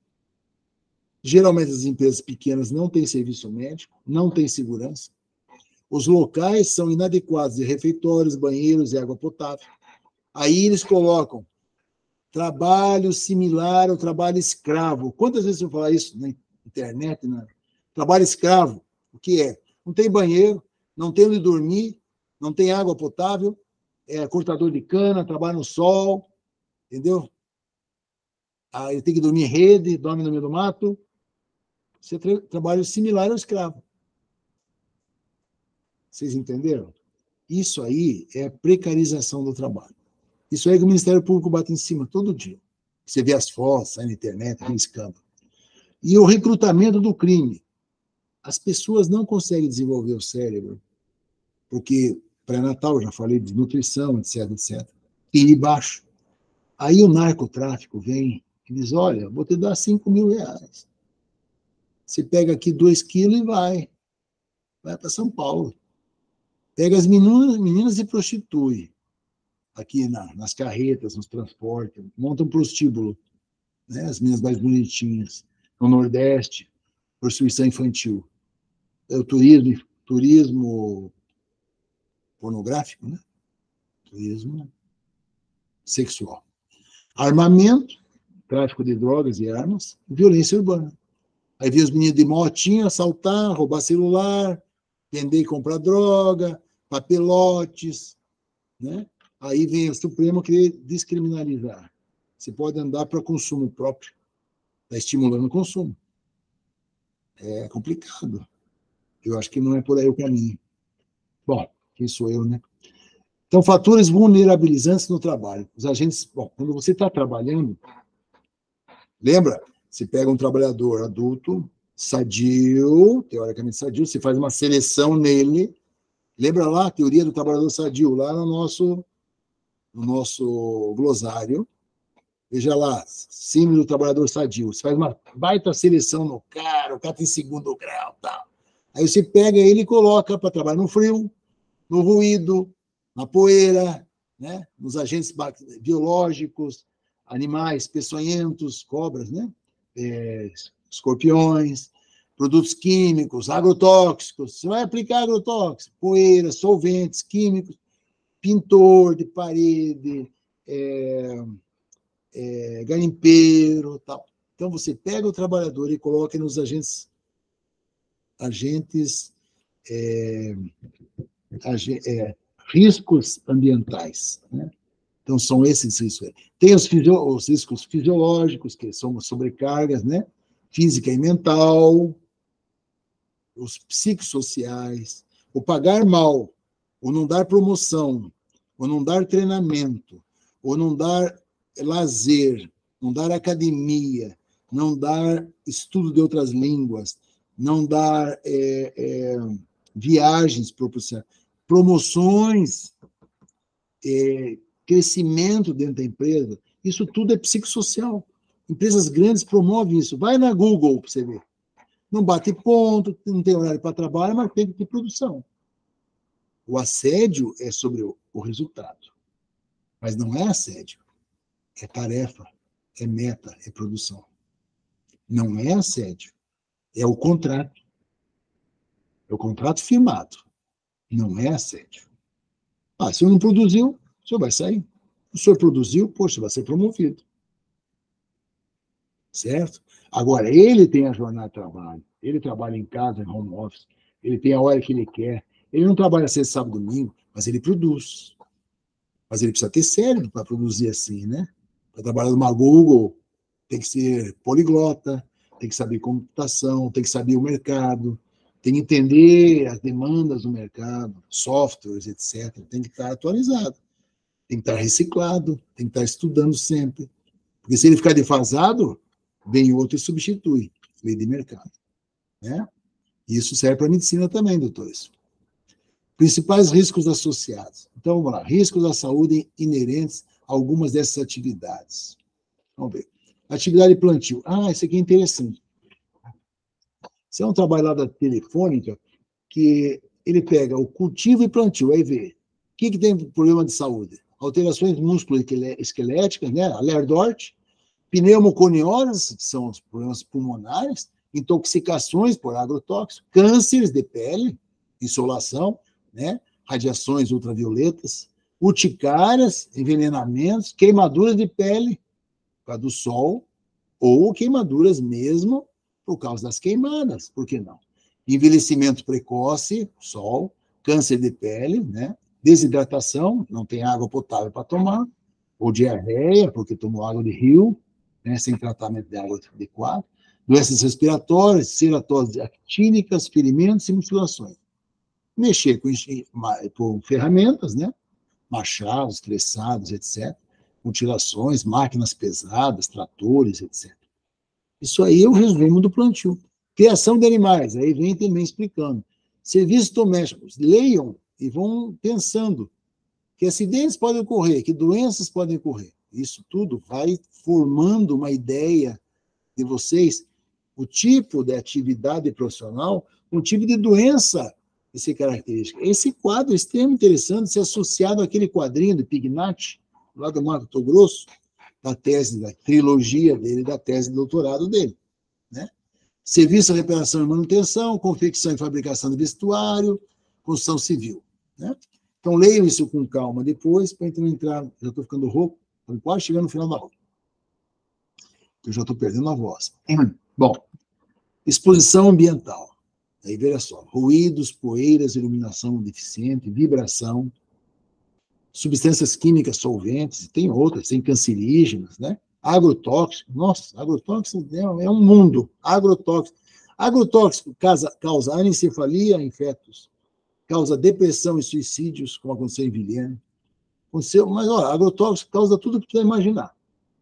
Geralmente, as empresas pequenas não têm serviço médico, não têm segurança. Os locais são inadequados de refeitórios, banheiros e água potável. Aí eles colocam trabalho similar ao trabalho escravo. Quantas vezes eu falar isso na internet? Trabalho escravo, o que é? Não tem banheiro, não tem onde dormir, não tem água potável, é cortador de cana, trabalha no sol, entendeu? Aí tem que dormir em rede, dorme no meio do mato. Isso é trabalho similar ao escravo. Vocês entenderam? Isso aí é precarização do trabalho. Isso aí que o Ministério Público bate em cima todo dia. Você vê as fotos, sai na internet, tem escândalo. E o recrutamento do crime. As pessoas não conseguem desenvolver o cérebro, porque pré-natal, já falei de nutrição, etc, etc. E baixo. Aí o narcotráfico vem e diz, olha, vou te dar R$5.000. Você pega aqui 2 quilos e vai para São Paulo. Pega as meninas e prostitui. Aqui nas carretas, nos transportes, monta um prostíbulo, né? As meninas mais bonitinhas. No Nordeste, prostituição infantil. É o turismo pornográfico, né? Turismo sexual. Armamento, tráfico de drogas e armas, violência urbana. Aí vem os meninos de motinha assaltar, roubar celular, vender e comprar droga, papelotes, né? Aí vem o Supremo querer descriminalizar. Você pode andar para consumo próprio. Está estimulando o consumo. É complicado. Eu acho que não é por aí o caminho. Bom, quem sou eu, né? Então, fatores vulnerabilizantes no trabalho. Os agentes... Bom, quando você está trabalhando, lembra? Você pega um trabalhador adulto, sadio, teoricamente sadio, você faz uma seleção nele. Lembra lá a teoria do trabalhador sadio, lá no nosso glossário. Veja lá, símbolo do trabalhador sadio. Você faz uma baita seleção no cara, o cara tem segundo grau, tal. Aí você pega ele e coloca para trabalhar no frio, no ruído, na poeira, né? Nos agentes biológicos, animais peçonhentos, cobras, né? Escorpiões, produtos químicos, agrotóxicos. Você vai aplicar agrotóxicos, poeira, solventes químicos, pintor de parede, garimpeiro, tal. Então, você pega o trabalhador e coloca nos agentes riscos ambientais, né? Então, são esses riscos. Tem os riscos fisiológicos, que são sobrecargas, né? Física e mental, os psicossociais, o pagar mal, ou não dar promoção, ou não dar treinamento, ou não dar lazer, não dar academia, não dar estudo de outras línguas, não dar viagens proporcionais, promoções, crescimento dentro da empresa. Isso tudo é psicossocial. Empresas grandes promovem isso. Vai na Google para você ver. Não bate ponto, não tem horário para trabalho, mas tem que ter produção. O assédio é sobre o resultado. Mas não é assédio. É tarefa, é meta, é produção. Não é assédio. É o contrato. É o contrato firmado. Não é assédio. Se eu não produziu, o senhor vai sair. O senhor produziu, poxa, vai ser promovido. Certo? Agora, ele tem a jornada de trabalho. Ele trabalha em casa, em home office. Ele tem a hora que ele quer. Ele não trabalha sexta, sábado, domingo, mas ele produz. Mas ele precisa ter cérebro para produzir assim, né? Para trabalhar numa Google, tem que ser poliglota, tem que saber computação, tem que saber o mercado, tem que entender as demandas do mercado, softwares, etc. Tem que estar atualizado, tem que estar reciclado, tem que estar estudando sempre. Porque se ele ficar defasado, vem outro e substitui. Lei de mercado. Né? Isso serve para a medicina também, doutores. Principais riscos associados. Então, vamos lá. Riscos à saúde inerentes a algumas dessas atividades. Vamos ver. Atividade plantio. Isso aqui é interessante. Isso é um trabalho lá da Telefônica, que ele pega o cultivo e plantio, aí vê. O que tem problema de saúde? Alterações musculoesqueléticas, né? A Lerdort, pneumoconiose, que são os problemas pulmonares, intoxicações por agrotóxicos, cânceres de pele, insolação, né? Radiações ultravioletas, urticárias, envenenamentos, queimaduras de pele por causa do sol, ou queimaduras mesmo por causa das queimadas, por que não? Envelhecimento precoce, sol, câncer de pele, né? Desidratação, não tem água potável para tomar, ou diarreia, porque tomou água de rio, né? Sem tratamento de água adequado, doenças respiratórias, ceratoses actínicas, ferimentos e mutilações. Mexer com ferramentas, né? Machados, tressados, etc. Mutilações, máquinas pesadas, tratores, etc. Isso aí é o resumo do plantio. Criação de animais, aí vem também explicando. Serviços domésticos, leiam e vão pensando que acidentes podem ocorrer, que doenças podem ocorrer. Isso tudo vai formando uma ideia de vocês, o tipo de atividade profissional, o tipo de doença que se caracteriza. Esse quadro é extremamente interessante, se associado àquele quadrinho de Pignatti, lá do Mato Grosso, da tese, da trilogia dele, da tese de doutorado dele, né? Serviço de reparação e manutenção, confecção e fabricação de vestuário, construção civil, né? Então, leiam isso com calma depois, para não entrar, já estou ficando rouco, estou quase chegando no final da aula. Eu já estou perdendo a voz. Bom, exposição ambiental. Aí, veja só, ruídos, poeiras, iluminação deficiente, vibração, substâncias químicas solventes, tem outras, tem cancerígenas, né? Agrotóxico, nossa, agrotóxico é um mundo. Agrotóxico causa anencefalia em fetos, causa depressão e suicídios, como aconteceu em Vilhena. Mas, olha, agrotóxico causa tudo que você imaginar.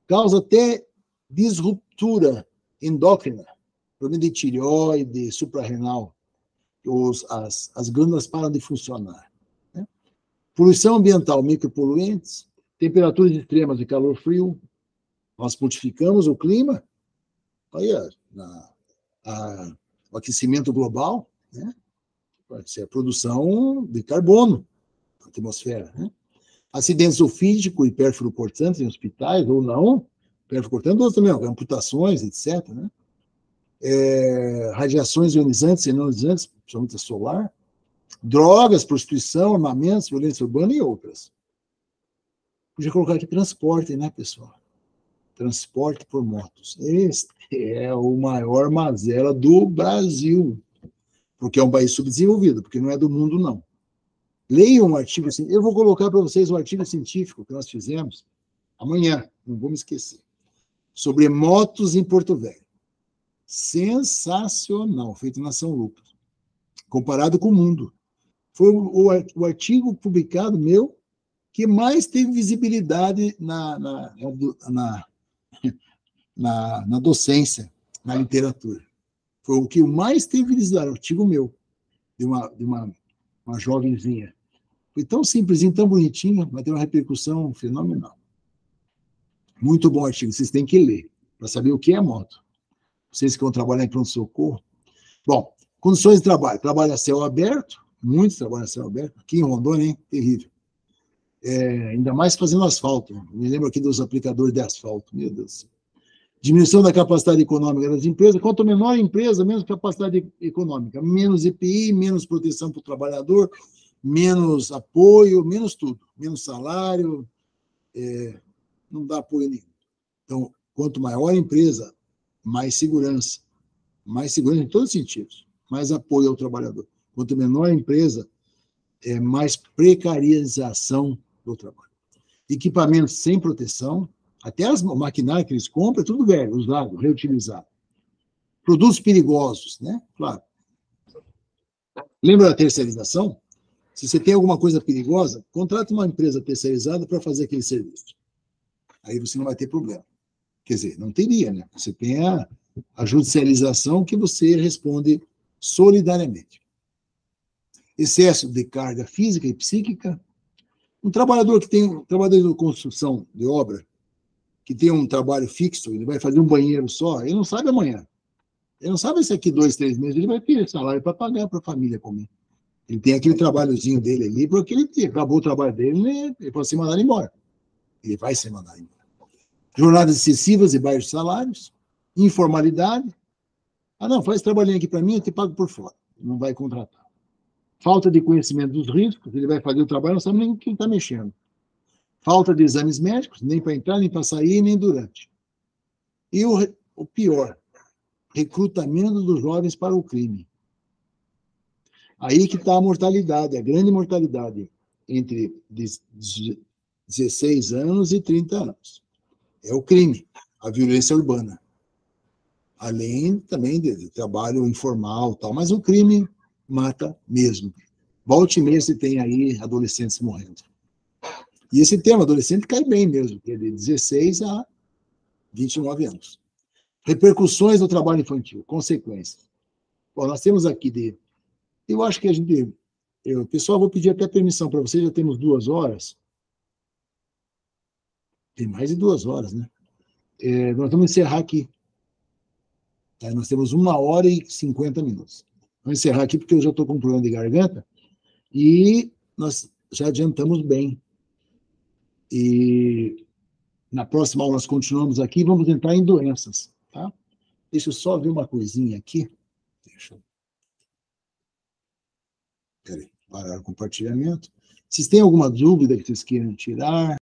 Causa até disruptura endócrina, problema de tireoide, suprarrenal, as glândulas param de funcionar. Né? Poluição ambiental, micropoluentes, temperaturas extremas de calor frio, nós modificamos o clima, aí o aquecimento global, né? Pode ser a produção de carbono na atmosfera, né? Acidentes sulfídicos e perfluorocortantes em hospitais, ou não, perfluorocortantes, outros também, amputações, etc., né? Radiações ionizantes e não ionizantes, principalmente a solar, drogas, prostituição, armamentos, violência urbana e outras. Podia colocar aqui transporte, né, pessoal? Transporte por motos. Este é o maior mazela do Brasil, porque é um país subdesenvolvido, porque não é do mundo, não. Leiam um artigo, eu vou colocar para vocês um artigo científico que nós fizemos amanhã, não vou me esquecer, sobre motos em Porto Velho. Sensacional, feito na São Lucas, comparado com o mundo. Foi o artigo publicado meu que mais teve visibilidade na docência, na literatura. Foi o que mais teve visibilidade, o artigo meu, de uma jovenzinha. Foi tão simplesinho, tão bonitinho, mas tem uma repercussão fenomenal. Muito bom artigo, vocês têm que ler, para saber o que é moto. Vocês que vão trabalhar em pronto-socorro. Bom, condições de trabalho. Trabalho a céu aberto, muitos trabalham a céu aberto. Aqui em Rondônia, hein? Terrível. Ainda mais fazendo asfalto. Me lembro aqui dos aplicadores de asfalto. Meu Deus do céu. Diminuição da capacidade econômica das empresas. Quanto menor a empresa, menos capacidade econômica. Menos EPI, menos proteção para o trabalhador, menos apoio, menos tudo. Menos salário. Não dá apoio nenhum. Então, quanto maior a empresa, mais segurança em todos os sentidos, mais apoio ao trabalhador. Quanto menor a empresa, mais precarização do trabalho. Equipamentos sem proteção, até as maquinárias que eles compram, é tudo velho, usado, reutilizado. Produtos perigosos, né? Claro. Lembra da terceirização? Se você tem alguma coisa perigosa, contrate uma empresa terceirizada para fazer aquele serviço. Aí você não vai ter problema. Quer dizer, não teria, né? Você tem a judicialização que você responde solidariamente. Excesso de carga física e psíquica. Um trabalhador de construção, de obra, que tem um trabalho fixo, ele vai fazer um banheiro só, ele não sabe amanhã. Ele não sabe se aqui 2, 3 meses ele vai ter salário para pagar para a família comer. Ele tem aquele trabalhozinho dele ali, porque ele acabou o trabalho dele, né? Ele pode ser mandado embora. Ele vai ser mandado embora. Jornadas excessivas e baixos salários, informalidade, Ah, não, faz trabalhinho aqui para mim, eu te pago por fora. Não vai contratar. Falta de conhecimento dos riscos, ele vai fazer o trabalho, não sabe nem o que está mexendo. Falta de exames médicos, nem para entrar, nem para sair, nem durante. E o pior, recrutamento dos jovens para o crime. Aí que está a mortalidade, a grande mortalidade entre 16 anos e 30 anos. É o crime, a violência urbana. Além também de trabalho informal, tal, mas o crime mata mesmo. Volte e meia você tem aí adolescentes morrendo. E esse tema, adolescente, cai bem mesmo, que é de 16 a 29 anos. Repercussões do trabalho infantil, consequências. Bom, nós temos aqui eu acho que a gente... pessoal, vou pedir até permissão para vocês, já temos 2 horas. Tem mais de 2 horas, né? Nós vamos encerrar aqui. Nós temos 1 hora e 50 minutos. Vamos encerrar aqui porque eu já estou com um problema de garganta e nós já adiantamos bem. E na próxima aula nós continuamos aqui e vamos entrar em doenças, tá? Deixa eu só ver uma coisinha aqui. Peraí, parar o compartilhamento. Vocês têm alguma dúvida que vocês queiram tirar?